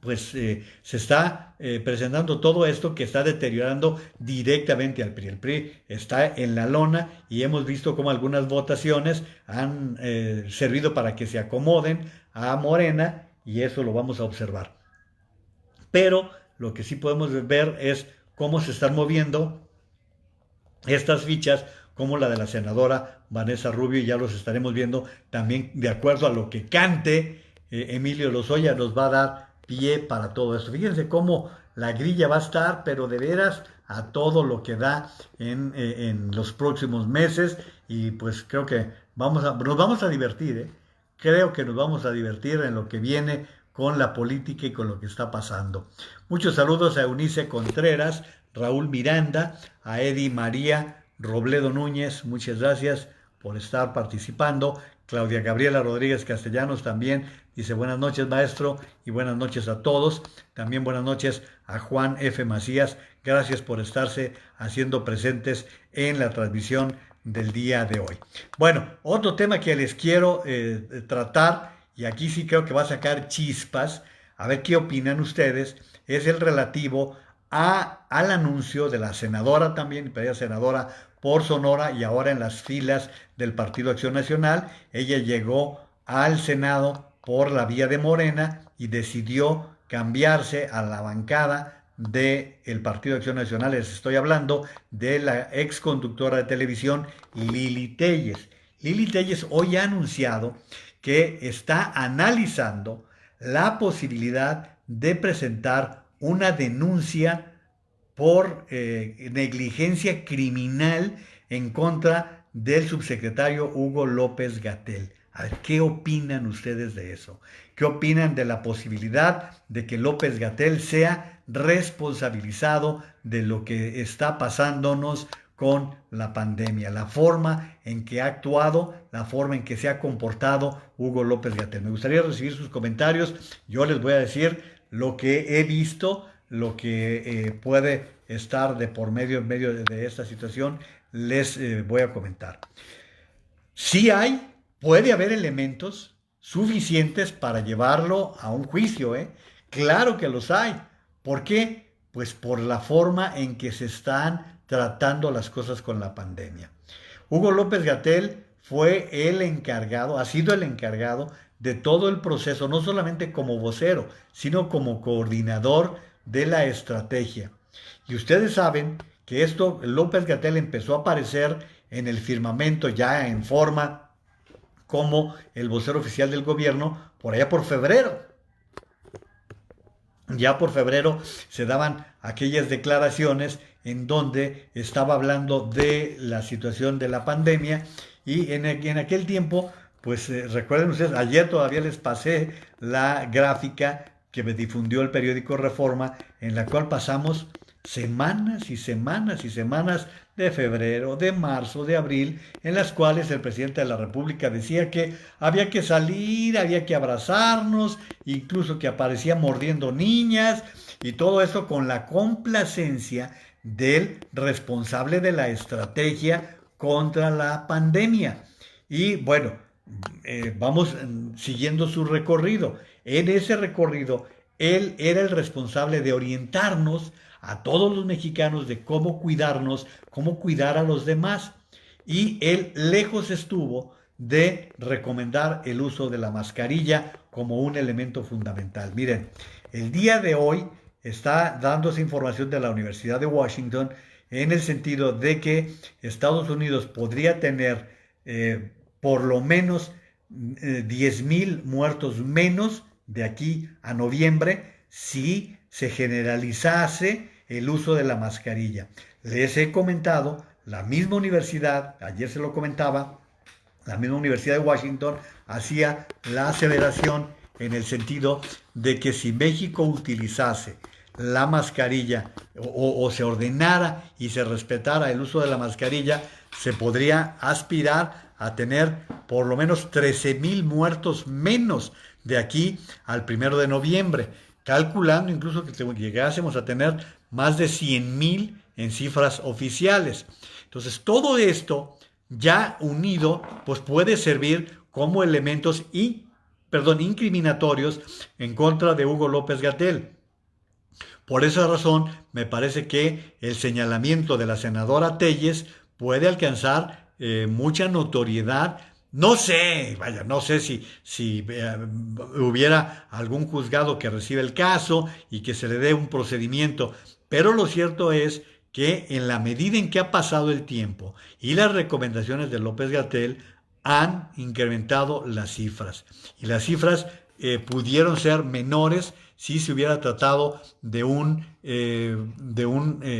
[SPEAKER 1] pues se está presentando todo esto que está deteriorando directamente al PRI. El PRI está en la lona y hemos visto cómo algunas votaciones han servido para que se acomoden a Morena y eso lo vamos a observar. Pero lo que sí podemos ver es cómo se están moviendo estas fichas, como la de la senadora Vanessa Rubio, y ya los estaremos viendo también de acuerdo a lo que cante Emilio Lozoya, nos va a dar pie para todo esto. Fíjense cómo la grilla va a estar, pero de veras a todo lo que da en los próximos meses, y pues creo que nos vamos a divertir, ¿eh? Creo que nos vamos a divertir en lo que viene con la política y con lo que está pasando. Muchos saludos a Eunice Contreras, Raúl Miranda, a Eddie María Robledo Núñez, muchas gracias por estar participando. Claudia Gabriela Rodríguez Castellanos también dice buenas noches maestro y buenas noches a todos. También buenas noches a Juan F. Macías, gracias por estarse haciendo presentes en la transmisión del día de hoy. Bueno, otro tema que les quiero tratar, y aquí sí creo que va a sacar chispas, a ver qué opinan ustedes, es el relativo al anuncio de la senadora también, senadora por Sonora y ahora en las filas del Partido Acción Nacional. Ella llegó al Senado por la vía de Morena y decidió cambiarse a la bancada del Partido Acción Nacional. Les estoy hablando de la ex conductora de televisión Lili Telles. Lili Telles hoy ha anunciado que está analizando la posibilidad de presentar una denuncia por negligencia criminal en contra del subsecretario Hugo López-Gatell. A ver, ¿qué opinan ustedes de eso? ¿Qué opinan de la posibilidad de que López-Gatell sea responsabilizado de lo que está pasándonos con la pandemia, la forma en que ha actuado, la forma en que se ha comportado Hugo López-Gatell? Me gustaría recibir sus comentarios. Yo les voy a decir lo que he visto, lo que puede estar de por medio en medio de esta situación, les voy a comentar. Sí puede haber elementos suficientes para llevarlo a un juicio, ¿eh? Claro que los hay. ¿Por qué? Pues por la forma en que se están tratando las cosas con la pandemia. Hugo López-Gatell fue el encargado, ha sido el encargado de todo el proceso, no solamente como vocero, sino como coordinador de la estrategia. Y ustedes saben que esto, López-Gatell empezó a aparecer en el firmamento ya en forma como el vocero oficial del gobierno por allá por febrero. Ya por febrero se daban aquellas declaraciones en donde estaba hablando de la situación de la pandemia y en aquel tiempo, pues recuerden ustedes, ayer todavía les pasé la gráfica que me difundió el periódico Reforma, en la cual pasamos semanas y semanas y semanas de febrero, de marzo, de abril, en las cuales el presidente de la República decía que había que salir, había que abrazarnos, incluso que aparecía mordiendo niñas, y todo eso con la complacencia del responsable de la estrategia contra la pandemia. Y bueno, vamos siguiendo su recorrido. En ese recorrido, él era el responsable de orientarnos a todos los mexicanos de cómo cuidarnos, cómo cuidar a los demás. Y él lejos estuvo de recomendar el uso de la mascarilla como un elemento fundamental. Miren, el día de hoy está dándose información de la Universidad de Washington en el sentido de que Estados Unidos podría tener por lo menos 10,000 muertos menos de aquí a noviembre si se generalizase el uso de la mascarilla. Les he comentado, la misma universidad, ayer se lo comentaba, la misma Universidad de Washington hacía la aseveración en el sentido de que si México utilizase la mascarilla o se ordenara y se respetara el uso de la mascarilla, se podría aspirar a tener por lo menos 13,000 muertos menos de aquí al 1 de noviembre, calculando incluso que llegásemos a tener más de 100,000 en cifras oficiales. Entonces, todo esto ya unido, pues puede servir como elementos incriminatorios en contra de Hugo López-Gatell. Por esa razón, me parece que el señalamiento de la senadora Telles puede alcanzar mucha notoriedad. No sé, no sé si hubiera algún juzgado que reciba el caso y que se le dé un procedimiento, pero lo cierto es que en la medida en que ha pasado el tiempo y las recomendaciones de López-Gatell han incrementado las cifras. Y las cifras pudieron ser menores si se hubiera tratado de un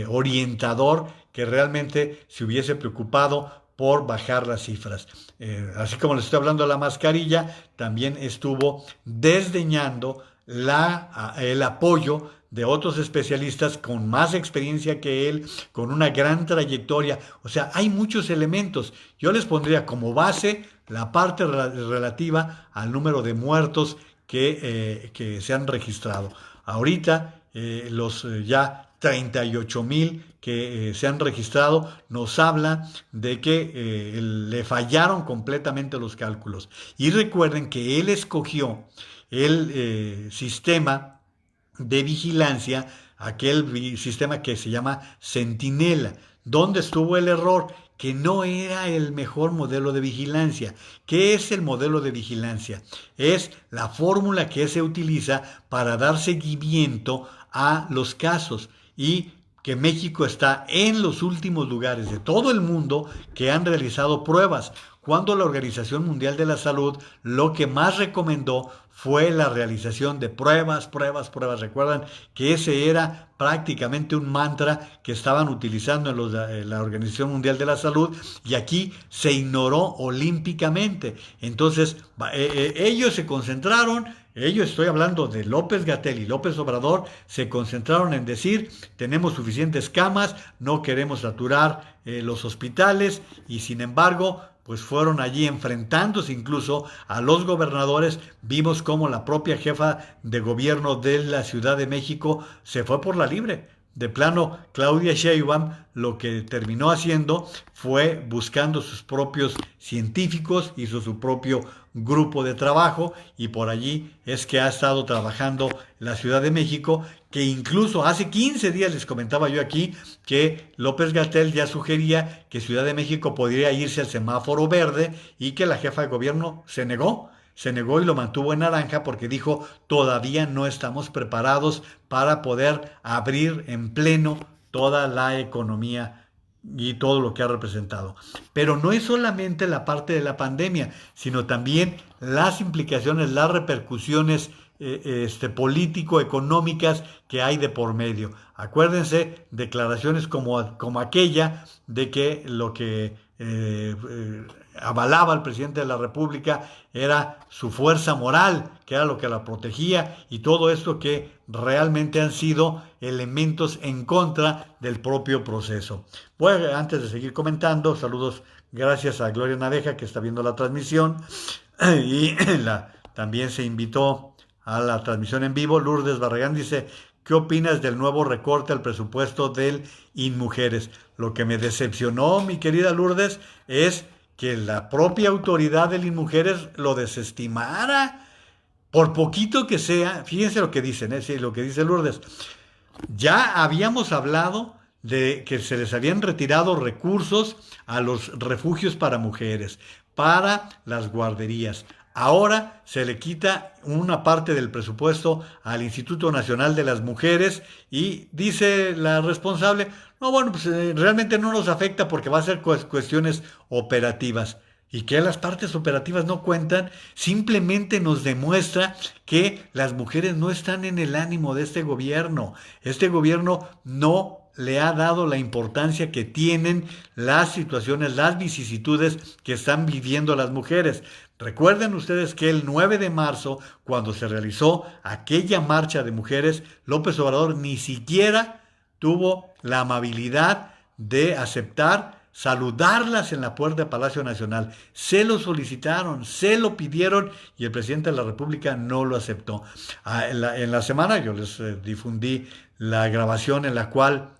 [SPEAKER 1] orientador que realmente se hubiese preocupado por bajar las cifras. Así como les estoy hablando de la mascarilla, también estuvo desdeñando el apoyo de otros especialistas con más experiencia que él, con una gran trayectoria. O sea, hay muchos elementos. Yo les pondría como base la parte relativa al número de muertos que se han registrado. Ahorita los ya 38,000 que se han registrado nos habla de que le fallaron completamente los cálculos. Y recuerden que él escogió el sistema de vigilancia, aquel sistema que se llama Centinela. ¿Dónde estuvo el error? Que no era el mejor modelo de vigilancia. ¿Qué es el modelo de vigilancia? Es la fórmula que se utiliza para dar seguimiento a los casos y que México está en los últimos lugares de todo el mundo que han realizado pruebas, cuando la Organización Mundial de la Salud lo que más recomendó fue la realización de pruebas, pruebas, pruebas. Recuerdan que ese era prácticamente un mantra que estaban utilizando en la Organización Mundial de la Salud, y aquí se ignoró olímpicamente. Entonces, ellos se concentraron. Ellos, estoy hablando de López-Gatell y López Obrador, se concentraron en decir: tenemos suficientes camas, no queremos saturar los hospitales, y sin embargo, pues fueron allí enfrentándose incluso a los gobernadores. Vimos cómo la propia jefa de gobierno de la Ciudad de México se fue por la libre. De plano, Claudia Sheinbaum lo que terminó haciendo fue buscando sus propios científicos, hizo su propio grupo de trabajo, y por allí es que ha estado trabajando la Ciudad de México, que incluso hace 15 días les comentaba yo aquí que López-Gatell ya sugería que Ciudad de México podría irse al semáforo verde, y que la jefa de gobierno se negó y lo mantuvo en naranja, porque dijo: todavía no estamos preparados para poder abrir en pleno toda la economía y todo lo que ha representado. Pero no es solamente la parte de la pandemia, sino también las implicaciones, las repercusiones político-económicas que hay de por medio. Acuérdense declaraciones como aquella de que lo que avalaba al presidente de la República era su fuerza moral, que era lo que la protegía, y todo esto que realmente han sido elementos en contra del propio proceso. Bueno, antes de seguir comentando, saludos, gracias a Gloria Nadeja, que está viendo la transmisión, y también se invitó a la transmisión en vivo. Lourdes Barragán dice: ¿qué opinas del nuevo recorte al presupuesto del INMujeres? Lo que me decepcionó, mi querida Lourdes, es que la propia autoridad del INMujeres lo desestimara. Por poquito que sea, fíjense lo que dicen, sí, lo que dice Lourdes. Ya habíamos hablado de que se les habían retirado recursos a los refugios para mujeres, para las guarderías. Ahora se le quita una parte del presupuesto al Instituto Nacional de las Mujeres, y dice la responsable: no, bueno, pues realmente no nos afecta porque va a ser cuestiones operativas. Y que las partes operativas no cuentan, simplemente nos demuestra que las mujeres no están en el ánimo de este gobierno. Este gobierno no le ha dado la importancia que tienen las situaciones, las vicisitudes que están viviendo las mujeres. Recuerden ustedes que el 9 de marzo, cuando se realizó aquella marcha de mujeres, López Obrador ni siquiera tuvo la amabilidad de aceptar saludarlas en la puerta de Palacio Nacional. Se lo solicitaron, se lo pidieron, y el presidente de la República no lo aceptó. En la semana yo les difundí la grabación en la cual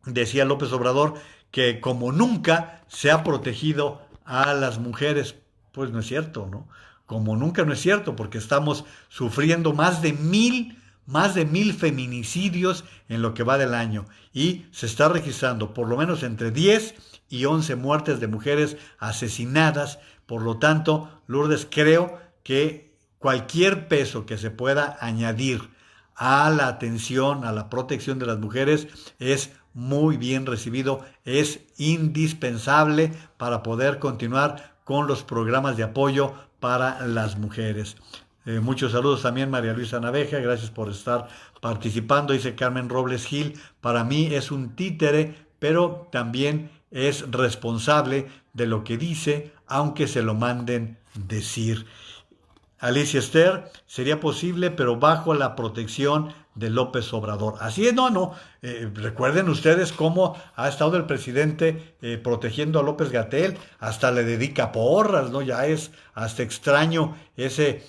[SPEAKER 1] decía López Obrador que como nunca se ha protegido a las mujeres. Pues no es cierto, ¿no? Como nunca no es cierto, porque estamos sufriendo más de mil feminicidios en lo que va del año, y se está registrando por lo menos entre 10 y 11 muertes de mujeres asesinadas. Por lo tanto, Lourdes, creo que cualquier peso que se pueda añadir a la atención, a la protección de las mujeres, es muy bien recibido, es indispensable para poder continuar con los programas de apoyo para las mujeres. Muchos saludos también, María Luisa Naveja, gracias por estar participando. Dice Carmen Robles Gil: para mí es un títere, pero también es responsable de lo que dice, aunque se lo manden decir. Alicia Esther: sería posible, pero bajo la protección de López Obrador. Así es, recuerden ustedes cómo ha estado el presidente protegiendo a López-Gatell, hasta le dedica porras, ¿no? Ya es hasta extraño ese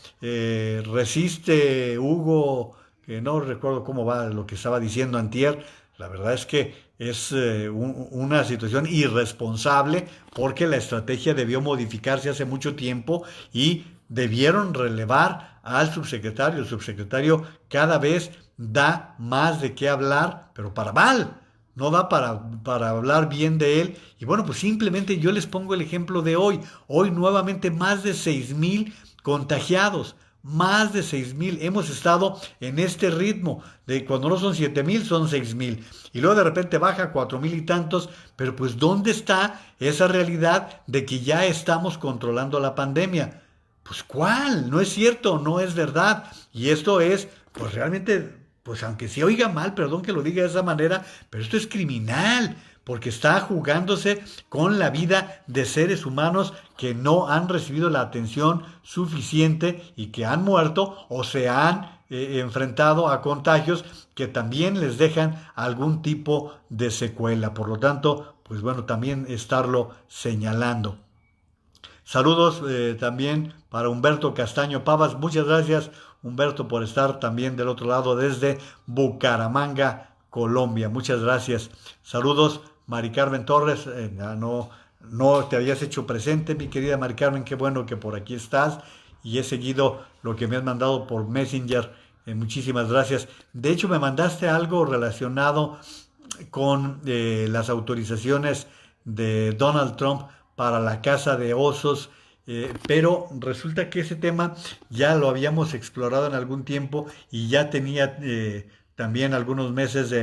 [SPEAKER 1] resiste Hugo, que no recuerdo cómo va lo que estaba diciendo antier. La verdad es que es una situación irresponsable, porque la estrategia debió modificarse hace mucho tiempo y debieron relevar al subsecretario. El subsecretario cada vez da más de qué hablar, pero para mal. No da para hablar bien de él. Y bueno, pues simplemente yo les pongo el ejemplo de hoy. Hoy nuevamente más de 6,000 contagiados. más de 6,000. Hemos estado en este ritmo de cuando no son 7,000, son 6,000. Y luego de repente baja a 4,000 y tantos. Pero pues ¿dónde está esa realidad de que ya estamos controlando la pandemia? Pues ¿cuál? No es cierto, no es verdad. Y esto es, pues realmente, pues aunque se oiga mal, perdón que lo diga de esa manera, pero esto es criminal, porque está jugándose con la vida de seres humanos que no han recibido la atención suficiente y que han muerto o se han enfrentado a contagios que también les dejan algún tipo de secuela. Por lo tanto, pues bueno, también estarlo señalando. Saludos también para Humberto Castaño Pavas. Muchas gracias, Humberto, por estar también del otro lado desde Bucaramanga, Colombia. Muchas gracias. Saludos, Mari Carmen Torres. No te habías hecho presente, mi querida Mari Carmen. Qué bueno que por aquí estás. Y he seguido lo que me has mandado por Messenger. Muchísimas gracias. De hecho, me mandaste algo relacionado con las autorizaciones de Donald Trump para la caza de osos, pero resulta que ese tema ya lo habíamos explorado en algún tiempo y ya tenía también algunos meses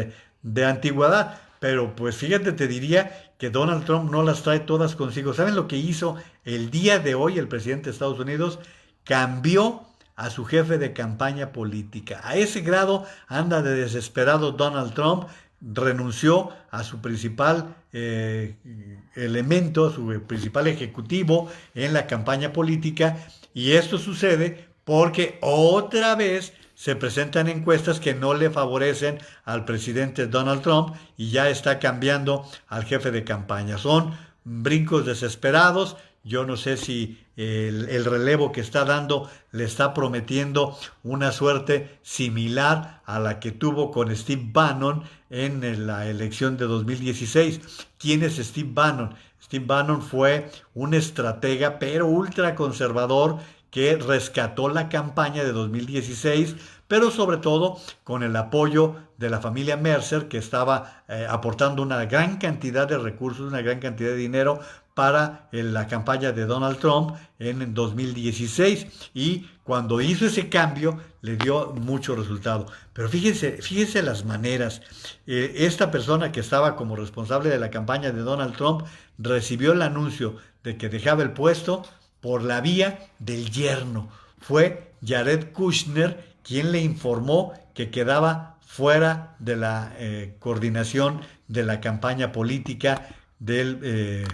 [SPEAKER 1] de antigüedad. Pero pues fíjate, te diría que Donald Trump no las trae todas consigo. ¿Saben lo que hizo el día de hoy el presidente de Estados Unidos? Cambió a su jefe de campaña política. A ese grado anda de desesperado Donald Trump. Renunció a su principal elemento, su principal ejecutivo en la campaña política, y esto sucede porque otra vez se presentan encuestas que no le favorecen al presidente Donald Trump y ya está cambiando al jefe de campaña. Son brincos desesperados. Yo no sé si el relevo que está dando le está prometiendo una suerte similar a la que tuvo con Steve Bannon en la elección de 2016. ¿Quién es Steve Bannon? Steve Bannon fue un estratega pero ultraconservador que rescató la campaña de 2016, pero sobre todo con el apoyo de la familia Mercer, que estaba aportando una gran cantidad de recursos, una gran cantidad de dinero para la campaña de Donald Trump en 2016, y cuando hizo ese cambio le dio mucho resultado. Pero fíjense las maneras. Esta persona que estaba como responsable de la campaña de Donald Trump recibió el anuncio de que dejaba el puesto por la vía del yerno. Fue Jared Kushner quien le informó que quedaba fuera de la coordinación de la campaña política de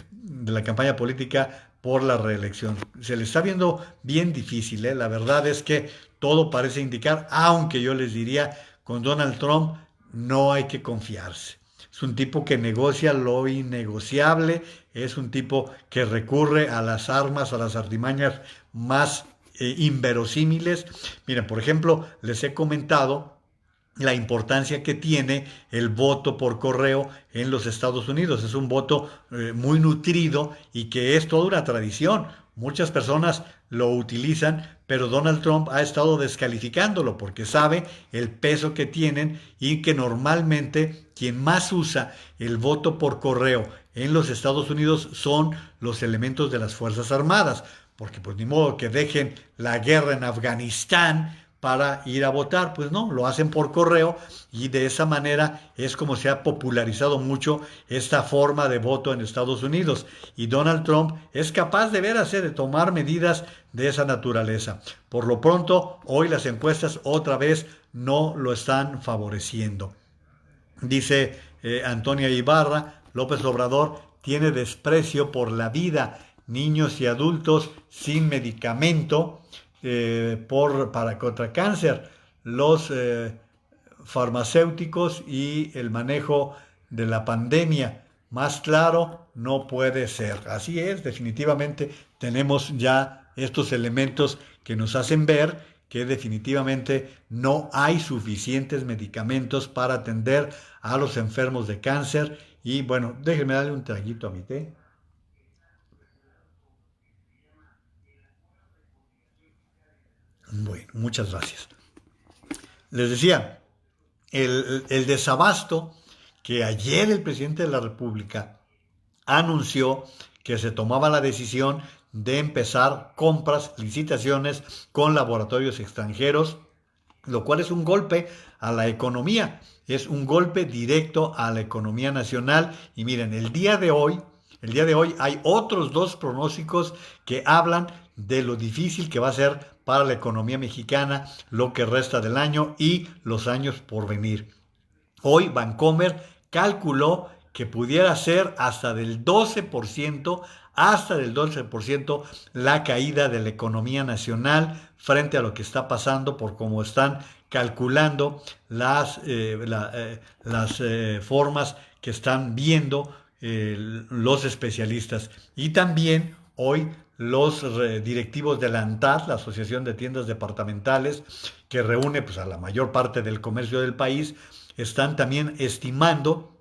[SPEAKER 1] la campaña política por la reelección. Se le está viendo bien difícil, ¿eh? La verdad es que todo parece indicar, aunque yo les diría, con Donald Trump no hay que confiarse. Es un tipo que negocia lo innegociable, es un tipo que recurre a las armas, a las artimañas más inverosímiles. Miren, por ejemplo, les he comentado la importancia que tiene el voto por correo en los Estados Unidos. Es un voto muy nutrido y que es toda una tradición. Muchas personas lo utilizan, pero Donald Trump ha estado descalificándolo porque sabe el peso que tienen y que normalmente quien más usa el voto por correo en los Estados Unidos son los elementos de las Fuerzas Armadas, porque pues ni modo que dejen la guerra en Afganistán para ir a votar. Pues no, lo hacen por correo y de esa manera es como se ha popularizado mucho esta forma de voto en Estados Unidos, y Donald Trump es capaz de veras de tomar medidas de esa naturaleza. Por lo pronto, hoy las encuestas otra vez no lo están favoreciendo. Dice Antonia Ibarra, López Obrador tiene desprecio por la vida, niños y adultos sin medicamento contra cáncer, los farmacéuticos y el manejo de la pandemia. Más claro no puede ser. Así es, definitivamente tenemos ya estos elementos que nos hacen ver que definitivamente no hay suficientes medicamentos para atender a los enfermos de cáncer. Y bueno, déjenme darle un traguito a mi té. Bueno, muchas gracias. Les decía, el desabasto que ayer el presidente de la República anunció que se tomaba la decisión de empezar compras, licitaciones con laboratorios extranjeros, lo cual es un golpe a la economía, es un golpe directo a la economía nacional. Y miren, el día de hoy hay otros dos pronósticos que hablan de lo difícil que va a ser para la economía mexicana lo que resta del año y los años por venir. Hoy Bancomer calculó que pudiera ser hasta del 12% la caída de la economía nacional frente a lo que está pasando por cómo están calculando las formas que están viendo los especialistas. Y también hoy los directivos de la ANTAD, la Asociación de Tiendas Departamentales, que reúne pues, a la mayor parte del comercio del país, están también estimando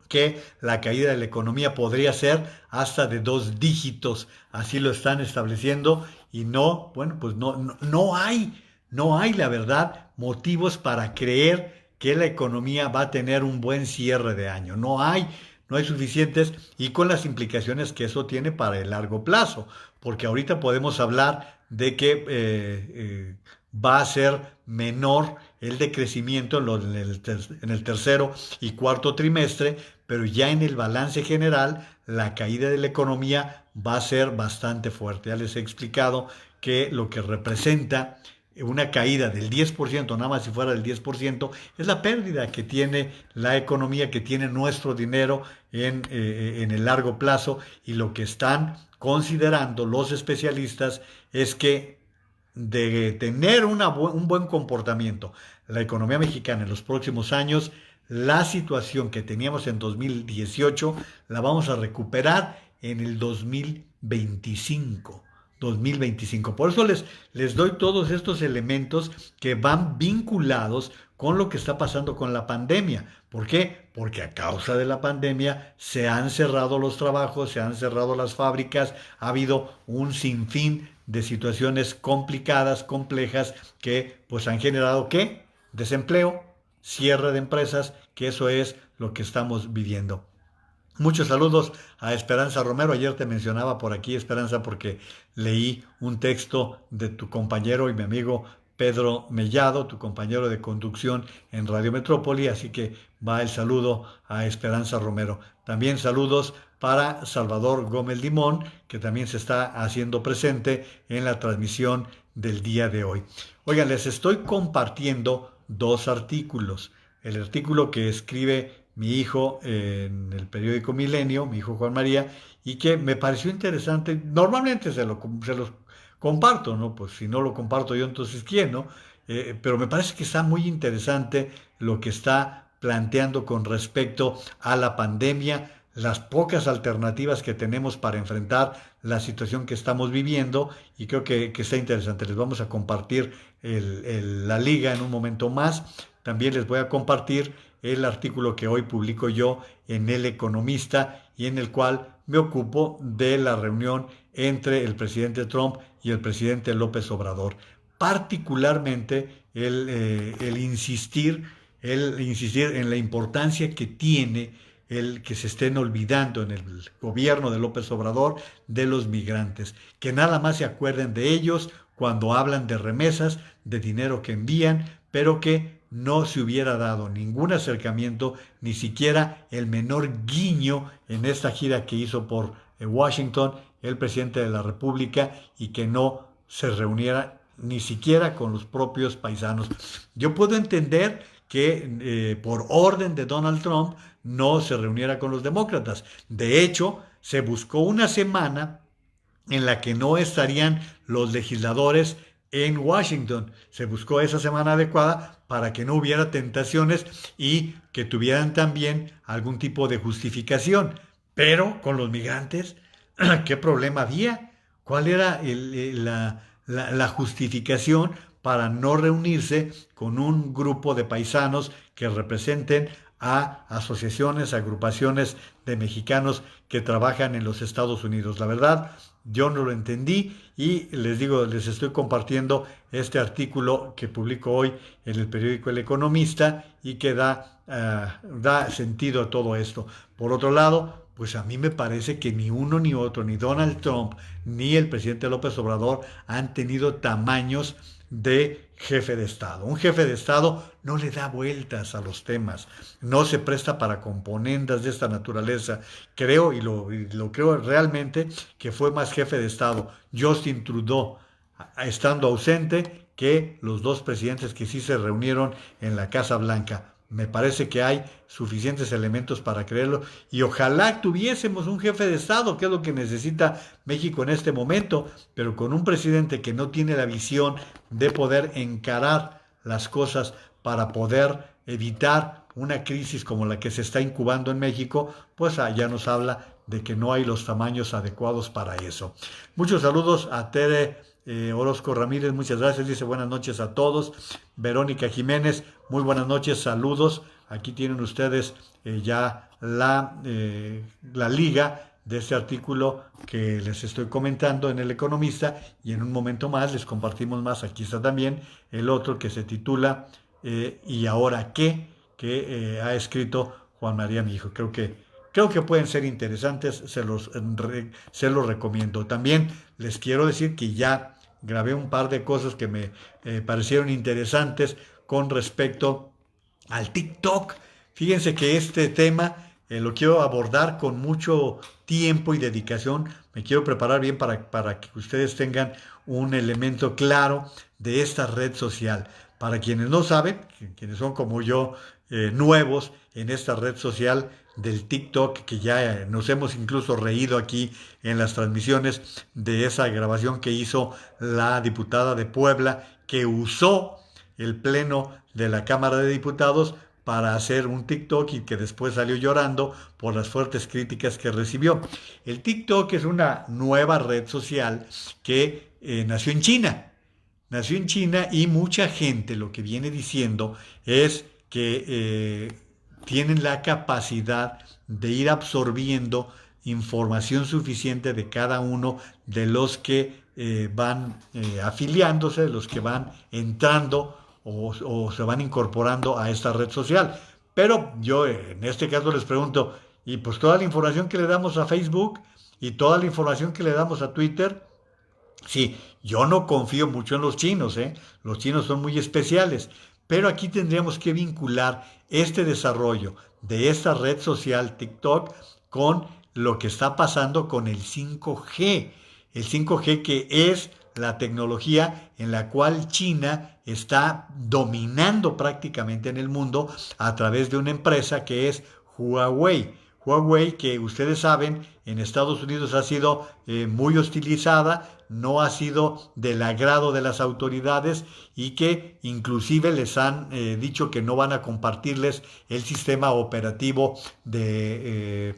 [SPEAKER 1] que la caída de la economía podría ser hasta de 2 dígitos. Así lo están estableciendo y no, bueno, pues no hay la verdad motivos para creer que la economía va a tener un buen cierre de año. No hay suficientes, y con las implicaciones que eso tiene para el largo plazo, porque ahorita podemos hablar de que va a ser menor el decrecimiento en el tercero y cuarto trimestre, pero ya en el balance general la caída de la economía va a ser bastante fuerte. Ya les he explicado que lo que representa una caída del 10%, nada más si fuera del 10%, es la pérdida que tiene la economía, que tiene nuestro dinero en el largo plazo, y lo que están considerando los especialistas es que de tener un buen comportamiento la economía mexicana en los próximos años, la situación que teníamos en 2018 la vamos a recuperar en el 2025. Por eso les doy todos estos elementos que van vinculados con lo que está pasando con la pandemia. ¿Por qué? Porque a causa de la pandemia se han cerrado los trabajos, se han cerrado las fábricas, ha habido un sinfín de situaciones complicadas, complejas, que pues han generado ¿qué? Desempleo, cierre de empresas, que eso es lo que estamos viviendo. Muchos saludos a Esperanza Romero. Ayer te mencionaba por aquí, Esperanza, porque leí un texto de tu compañero y mi amigo Pedro Mellado, tu compañero de conducción en Radio Metrópoli, así que va el saludo a Esperanza Romero. También saludos para Salvador Gómez Limón, que también se está haciendo presente en la transmisión del día de hoy. Oigan, les estoy compartiendo dos artículos. El artículo que escribe mi hijo en el periódico Milenio, mi hijo Juan María, y que me pareció interesante. Normalmente se los comparto, ¿no? Pues si no lo comparto yo, entonces ¿quién, no? Pero me parece que está muy interesante lo que está planteando con respecto a la pandemia, las pocas alternativas que tenemos para enfrentar la situación que estamos viviendo, y creo que está interesante. Les vamos a compartir la liga en un momento más. También les voy a compartir el artículo que hoy publico yo en El Economista, y en el cual me ocupo de la reunión entre el presidente Trump y el presidente López Obrador. Particularmente el insistir en la importancia que tiene el que se estén olvidando en el gobierno de López Obrador de los migrantes, que nada más se acuerden de ellos cuando hablan de remesas, de dinero que envían, pero que no se hubiera dado ningún acercamiento, ni siquiera el menor guiño en esta gira que hizo por Washington el presidente de la República, y que no se reuniera ni siquiera con los propios paisanos. Yo puedo entender que por orden de Donald Trump no se reuniera con los demócratas. De hecho, se buscó una semana en la que no estarían los legisladores en Washington. Se buscó esa semana adecuada para que no hubiera tentaciones y que tuvieran también algún tipo de justificación. Pero con los migrantes, ¿qué problema había? ¿Cuál era la justificación para no reunirse con un grupo de paisanos que representen a asociaciones, agrupaciones de mexicanos que trabajan en los Estados Unidos? La verdad, yo no lo entendí, y les digo, les estoy compartiendo este artículo que publico hoy en el periódico El Economista, y que da sentido a todo esto. Por otro lado, pues a mí me parece que ni uno ni otro, ni Donald Trump, ni el presidente López Obrador han tenido tamaños de jefe de Estado. Un jefe de Estado no le da vueltas a los temas, no se presta para componendas de esta naturaleza. Creo, y lo creo realmente, que fue más jefe de Estado Justin Trudeau, estando ausente, que los dos presidentes que sí se reunieron en la Casa Blanca. Me parece que hay suficientes elementos para creerlo y ojalá tuviésemos un jefe de Estado, que es lo que necesita México en este momento, pero con un presidente que no tiene la visión de poder encarar las cosas para poder evitar una crisis como la que se está incubando en México, pues ya nos habla de que no hay los tamaños adecuados para eso. Muchos saludos a Tere Orozco Ramírez, muchas gracias, dice buenas noches a todos. Verónica Jiménez, muy buenas noches, saludos. Aquí tienen ustedes ya la liga de este artículo que les estoy comentando en El Economista y en un momento más les compartimos más. Aquí está también el otro que se titula ¿Y ahora qué? Que ha escrito Juan María mi hijo. Creo que pueden ser interesantes, se los recomiendo. También les quiero decir que ya grabé un par de cosas que me parecieron interesantes con respecto al TikTok. Fíjense que este tema lo quiero abordar con mucho tiempo y dedicación. Me quiero preparar bien para que ustedes tengan un elemento claro de esta red social. Para quienes no saben, quienes son como yo nuevos en esta red social del TikTok, que ya nos hemos incluso reído aquí en las transmisiones de esa grabación que hizo la diputada de Puebla, que usó el pleno de la Cámara de Diputados para hacer un TikTok y que después salió llorando por las fuertes críticas que recibió. El TikTok es una nueva red social que nació en China. Nació en China y mucha gente lo que viene diciendo es que tienen la capacidad de ir absorbiendo información suficiente de cada uno de los que van afiliándose, de los que van entrando o se van incorporando a esta red social. Pero yo en este caso les pregunto, y pues toda la información que le damos a Facebook y toda la información que le damos a Twitter, sí, yo no confío mucho en los chinos, ¿eh? Los chinos son muy especiales, pero aquí tendríamos que vincular este desarrollo de esta red social TikTok con lo que está pasando con el 5G. El 5G que es la tecnología en la cual China está dominando prácticamente en el mundo a través de una empresa que es Huawei. Huawei, que ustedes saben, en Estados Unidos ha sido muy hostilizada, no ha sido del agrado de las autoridades y que inclusive les han dicho que no van a compartirles el sistema operativo de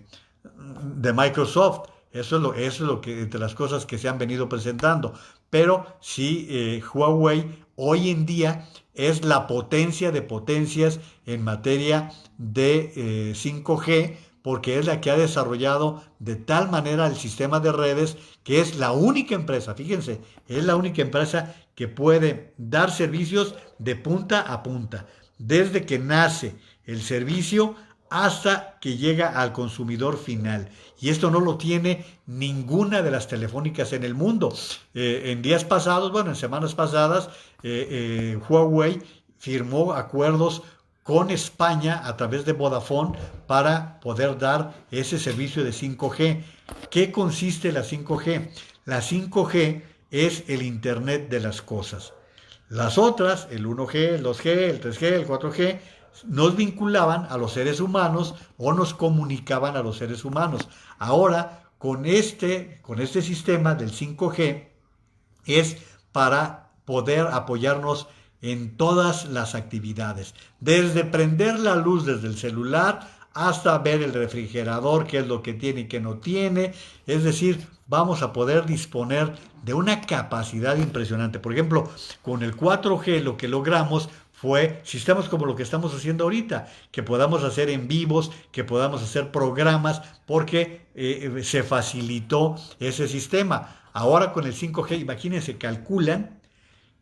[SPEAKER 1] Microsoft. Eso es lo que, entre las cosas que se han venido presentando. Pero sí, Huawei hoy en día es la potencia de potencias en materia de 5G, porque es la que ha desarrollado de tal manera el sistema de redes que es la única empresa, fíjense, es la única empresa que puede dar servicios de punta a punta, desde que nace el servicio hasta que llega al consumidor final. Y esto no lo tiene ninguna de las telefónicas en el mundo. En días pasados, bueno, en semanas pasadas, Huawei firmó acuerdos con España a través de Vodafone para poder dar ese servicio de 5G. ¿Qué consiste la 5G? La 5G es el Internet de las cosas. Las otras, el 1G, el 2G, el 3G, el 4G, nos vinculaban a los seres humanos o nos comunicaban a los seres humanos. Ahora, con este sistema del 5G, es para poder apoyarnos en todas las actividades, desde prender la luz desde el celular hasta ver el refrigerador, qué es lo que tiene y qué no tiene. Es decir, vamos a poder disponer de una capacidad impresionante. Por ejemplo, con el 4G lo que logramos fue sistemas como lo que estamos haciendo ahorita, que podamos hacer en vivos, que podamos hacer programas, porque se facilitó ese sistema. Ahora con el 5G, imagínense, calculan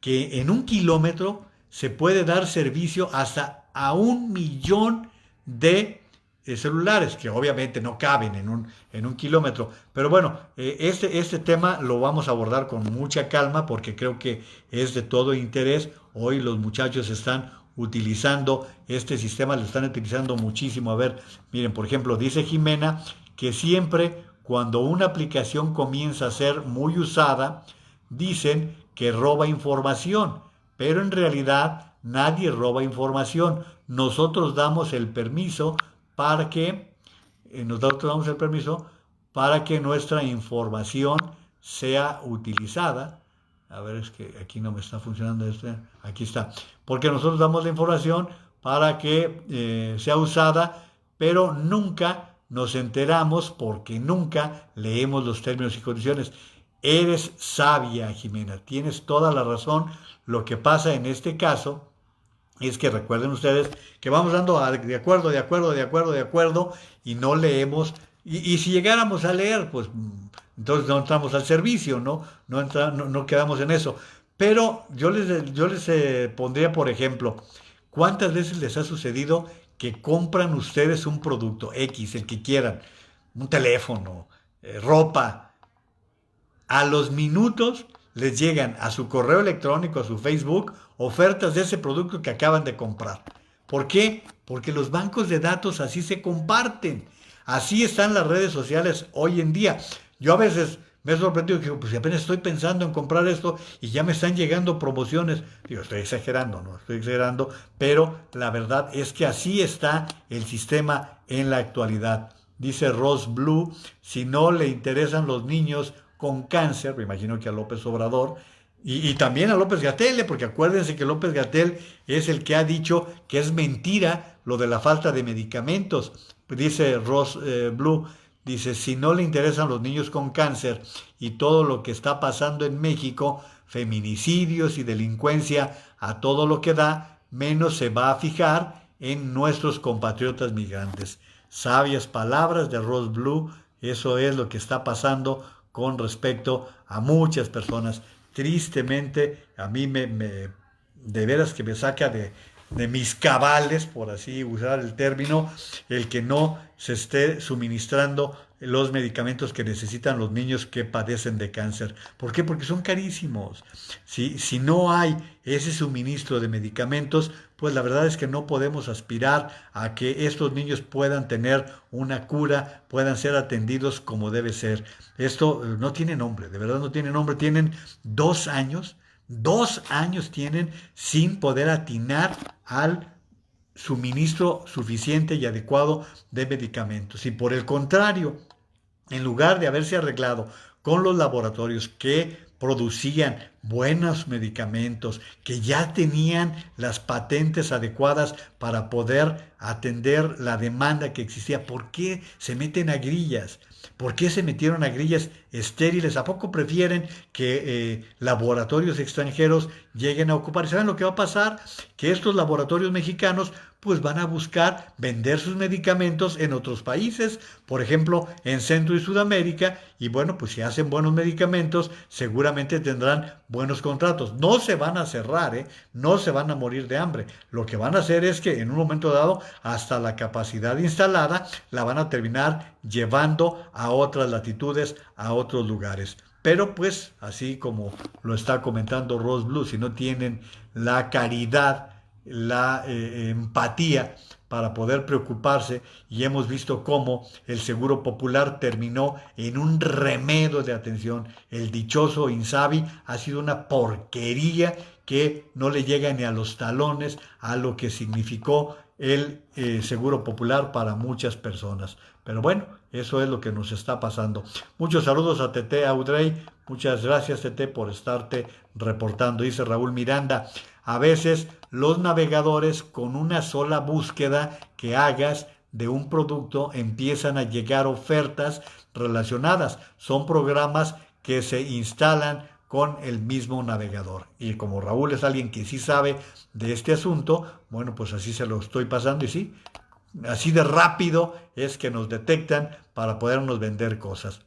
[SPEAKER 1] que en 1 kilómetro se puede dar servicio hasta a 1 millón de celulares, que obviamente no caben en un kilómetro. Pero bueno, este tema lo vamos a abordar con mucha calma porque creo que es de todo interés. Hoy los muchachos están utilizando este sistema, lo están utilizando muchísimo. A ver, miren, por ejemplo, dice Jimena que siempre cuando una aplicación comienza a ser muy usada, dicen que roba información, pero en realidad nadie roba información. Nosotros damos el permiso para que nosotros damos el permiso para que nuestra información sea utilizada. A ver, es que aquí no me está funcionando este. Aquí está. Porque nosotros damos la información para que sea usada, pero nunca nos enteramos porque nunca leemos los términos y condiciones. Eres sabia, Jimena. Tienes toda la razón. Lo que pasa en este caso es que recuerden ustedes que vamos dando de acuerdo, de acuerdo, de acuerdo, de acuerdo y no leemos. Y si llegáramos a leer, pues entonces no entramos al servicio, ¿no? No quedamos en eso. Pero yo les pondría, por ejemplo, ¿cuántas veces les ha sucedido que compran ustedes un producto X, el que quieran, un teléfono, ropa, a los minutos les llegan a su correo electrónico, a su Facebook, ofertas de ese producto que acaban de comprar? ¿Por qué? Porque los bancos de datos así se comparten. Así están las redes sociales hoy en día. Yo a veces me he sorprendido que digo, pues si apenas estoy pensando en comprar esto y ya me están llegando promociones. Digo, estoy exagerando, no estoy exagerando, pero la verdad es que así está el sistema en la actualidad. Dice Ross Blue, si no le interesan los niños con cáncer, me imagino que a López Obrador, y también a López Gatell, porque acuérdense que López Gatell es el que ha dicho que es mentira lo de la falta de medicamentos. Dice Ross Blue, dice, si no le interesan los niños con cáncer y todo lo que está pasando en México, feminicidios y delincuencia a todo lo que da, menos se va a fijar en nuestros compatriotas migrantes. Sabias palabras de Ross Blue, eso es lo que está pasando con respecto a muchas personas. Tristemente, a mí de veras que me saca de mis cabales, por así usar el término, el que no se esté suministrando los medicamentos que necesitan los niños que padecen de cáncer. ¿Por qué? Porque son carísimos. Si no hay ese suministro de medicamentos, pues la verdad es que no podemos aspirar a que estos niños puedan tener una cura, puedan ser atendidos como debe ser. Esto no tiene nombre, de verdad no tiene nombre. Tienen 2 años, 2 años tienen sin poder atinar al suministro suficiente y adecuado de medicamentos. Y por el contrario, en lugar de haberse arreglado con los laboratorios que producían buenos medicamentos, que ya tenían las patentes adecuadas para poder atender la demanda que existía, ¿por qué se meten a grillas? ¿Por qué se metieron a grillas estériles? ¿A poco prefieren que laboratorios extranjeros lleguen a ocupar? ¿Saben lo que va a pasar? Que estos laboratorios mexicanos pues van a buscar vender sus medicamentos en otros países, por ejemplo, en Centro y Sudamérica, y bueno, pues si hacen buenos medicamentos, seguramente tendrán buenos contratos. No se van a cerrar, ¿eh? No se van a morir de hambre. Lo que van a hacer es que en un momento dado, hasta la capacidad instalada, la van a terminar llevando a otras latitudes, a otros lugares. Pero pues, así como lo está comentando Ross Blue, si no tienen la caridad, la empatía para poder preocuparse, y hemos visto cómo el Seguro Popular terminó en un remedo de atención. El dichoso Insabi ha sido una porquería que no le llega ni a los talones a lo que significó el Seguro Popular para muchas personas. Pero bueno, eso es lo que nos está pasando. Muchos saludos a Tete Audrey. Muchas gracias, Tete, por estarte reportando. Dice Raúl Miranda, a veces los navegadores con una sola búsqueda que hagas de un producto empiezan a llegar ofertas relacionadas. Son programas que se instalan con el mismo navegador. Y como Raúl es alguien que sí sabe de este asunto, bueno, pues así se lo estoy pasando y sí, así de rápido es que nos detectan para podernos vender cosas.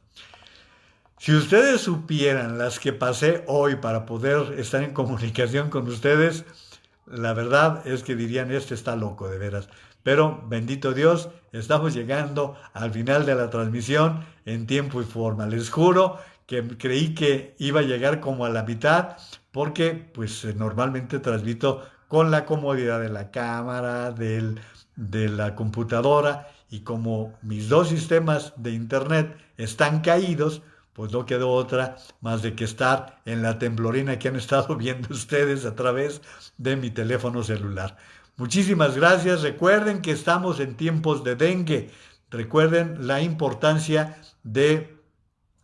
[SPEAKER 1] Si ustedes supieran las que pasé hoy para poder estar en comunicación con ustedes, la verdad es que dirían, este está loco, de veras. pero bendito Dios, estamos llegando al final de la transmisión en tiempo y forma. Les juro que creí que iba a llegar como a la mitad, porque pues normalmente transmito con la comodidad de la cámara, de la computadora, y como mis dos sistemas de internet están caídos, pues no quedó otra más de que estar en la temblorina que han estado viendo ustedes a través de mi teléfono celular. Muchísimas gracias. Recuerden que estamos en tiempos de dengue. Recuerden la importancia de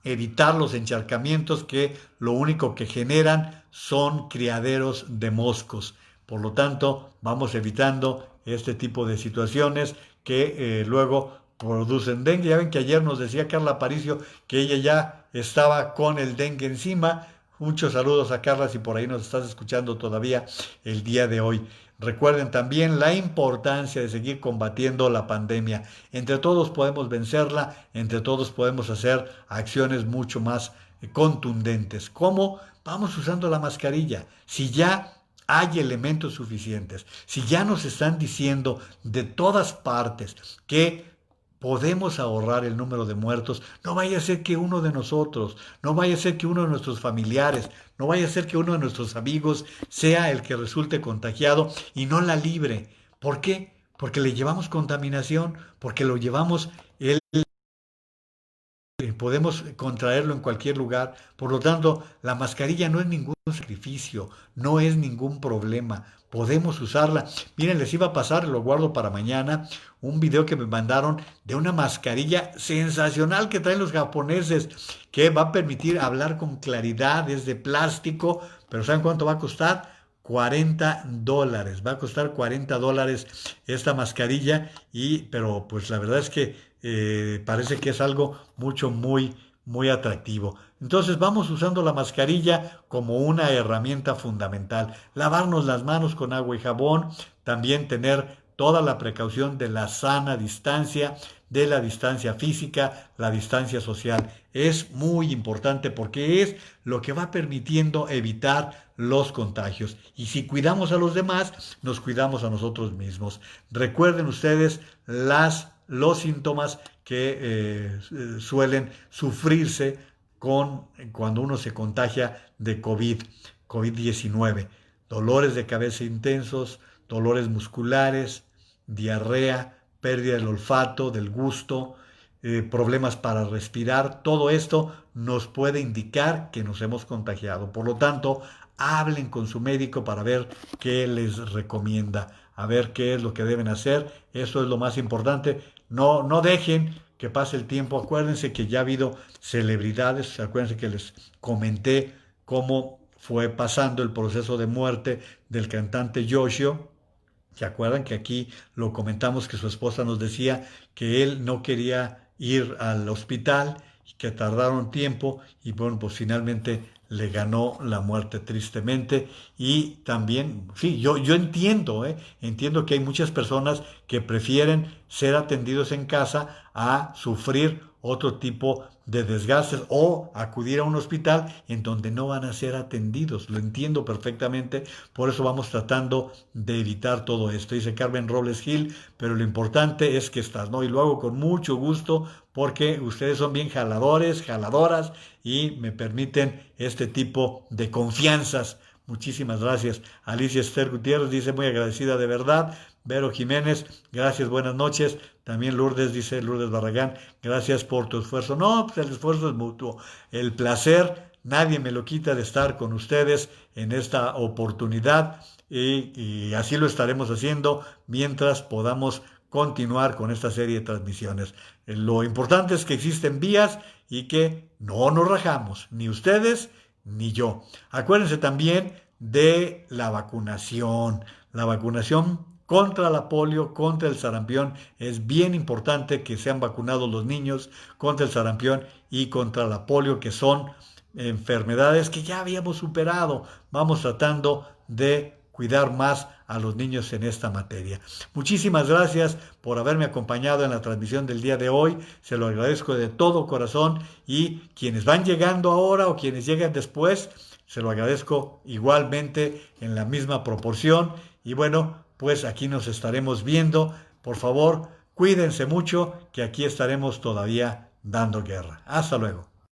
[SPEAKER 1] evitar los encharcamientos, que lo único que generan son criaderos de moscos. Por lo tanto, vamos evitando este tipo de situaciones que luego producen dengue. Ya ven que ayer nos decía Carla Aparicio que ella ya estaba con el dengue encima. Muchos saludos a Carla si por ahí nos estás escuchando todavía el día de hoy. Recuerden también la importancia de seguir combatiendo la pandemia. Entre todos podemos vencerla, entre todos podemos hacer acciones mucho más contundentes. ¿Cómo? Vamos usando la mascarilla. Si ya hay elementos suficientes, si ya nos están diciendo de todas partes que podemos ahorrar el número de muertos, no vaya a ser que uno de nosotros, no vaya a ser que uno de nuestros familiares, no vaya a ser que uno de nuestros amigos sea el que resulte contagiado y no la libre. ¿Por qué? Porque le llevamos contaminación, porque lo llevamos el podemos contraerlo en cualquier lugar. Por lo tanto, la mascarilla no es ningún sacrificio, no es ningún problema. Podemos usarla. Miren, les iba a pasar, lo guardo para mañana, un video que me mandaron de una mascarilla sensacional que traen los japoneses, que va a permitir hablar con claridad, es de plástico, pero ¿saben cuánto va a costar? $40. Va a costar $40 esta mascarilla, pero pues la verdad es que parece que es algo muy atractivo. Entonces vamos usando la mascarilla como una herramienta fundamental. Lavarnos las manos con agua y jabón, también tener toda la precaución de la sana distancia, de la distancia física, la distancia social. Es muy importante porque es lo que va permitiendo evitar los contagios. Y si cuidamos a los demás, nos cuidamos a nosotros mismos. Recuerden ustedes los síntomas que suelen sufrirse cuando uno se contagia de COVID-19. Dolores de cabeza intensos, dolores musculares, diarrea, pérdida del olfato, del gusto, problemas para respirar. Todo esto nos puede indicar que nos hemos contagiado. Por lo tanto, hablen con su médico para ver qué les recomienda, a ver qué es lo que deben hacer. Eso es lo más importante. No dejen que pase el tiempo. Acuérdense que ya ha habido celebridades. Acuérdense que les comenté cómo fue pasando el proceso de muerte del cantante Yoshio. ¿Se acuerdan que aquí lo comentamos, que su esposa nos decía que él no quería ir al hospital y que tardaron tiempo y bueno, pues finalmente le ganó la muerte tristemente? Y también, sí, yo entiendo que hay muchas personas que prefieren ser atendidos en casa a sufrir otro tipo de desgastes o acudir a un hospital en donde no van a ser atendidos. Lo entiendo perfectamente, por eso vamos tratando de evitar todo esto. Dice Carmen Robles Gil, pero lo importante es que estás, ¿no? Y lo hago con mucho gusto porque ustedes son bien jaladores, jaladoras y me permiten este tipo de confianzas. Muchísimas gracias. Alicia Esther Gutiérrez dice muy agradecida de verdad. Vero Jiménez, gracias, buenas noches. También Lourdes dice, Lourdes Barragán, gracias por tu esfuerzo. No, pues el esfuerzo es mutuo. El placer, nadie me lo quita de estar con ustedes en esta oportunidad y así lo estaremos haciendo mientras podamos continuar con esta serie de transmisiones. Lo importante es que existen vías y que no nos rajamos, ni ustedes ni yo. Acuérdense también de la vacunación. La vacunación contra la polio, contra el sarampión. Es bien importante que sean vacunados los niños contra el sarampión y contra la polio, que son enfermedades que ya habíamos superado. Vamos tratando de cuidar más a los niños en esta materia. Muchísimas gracias por haberme acompañado en la transmisión del día de hoy. Se lo agradezco de todo corazón y quienes van llegando ahora o quienes llegan después, se lo agradezco igualmente en la misma proporción. Y bueno, pues aquí nos estaremos viendo Por favor, cuídense mucho, que aquí estaremos todavía dando guerra. Hasta luego.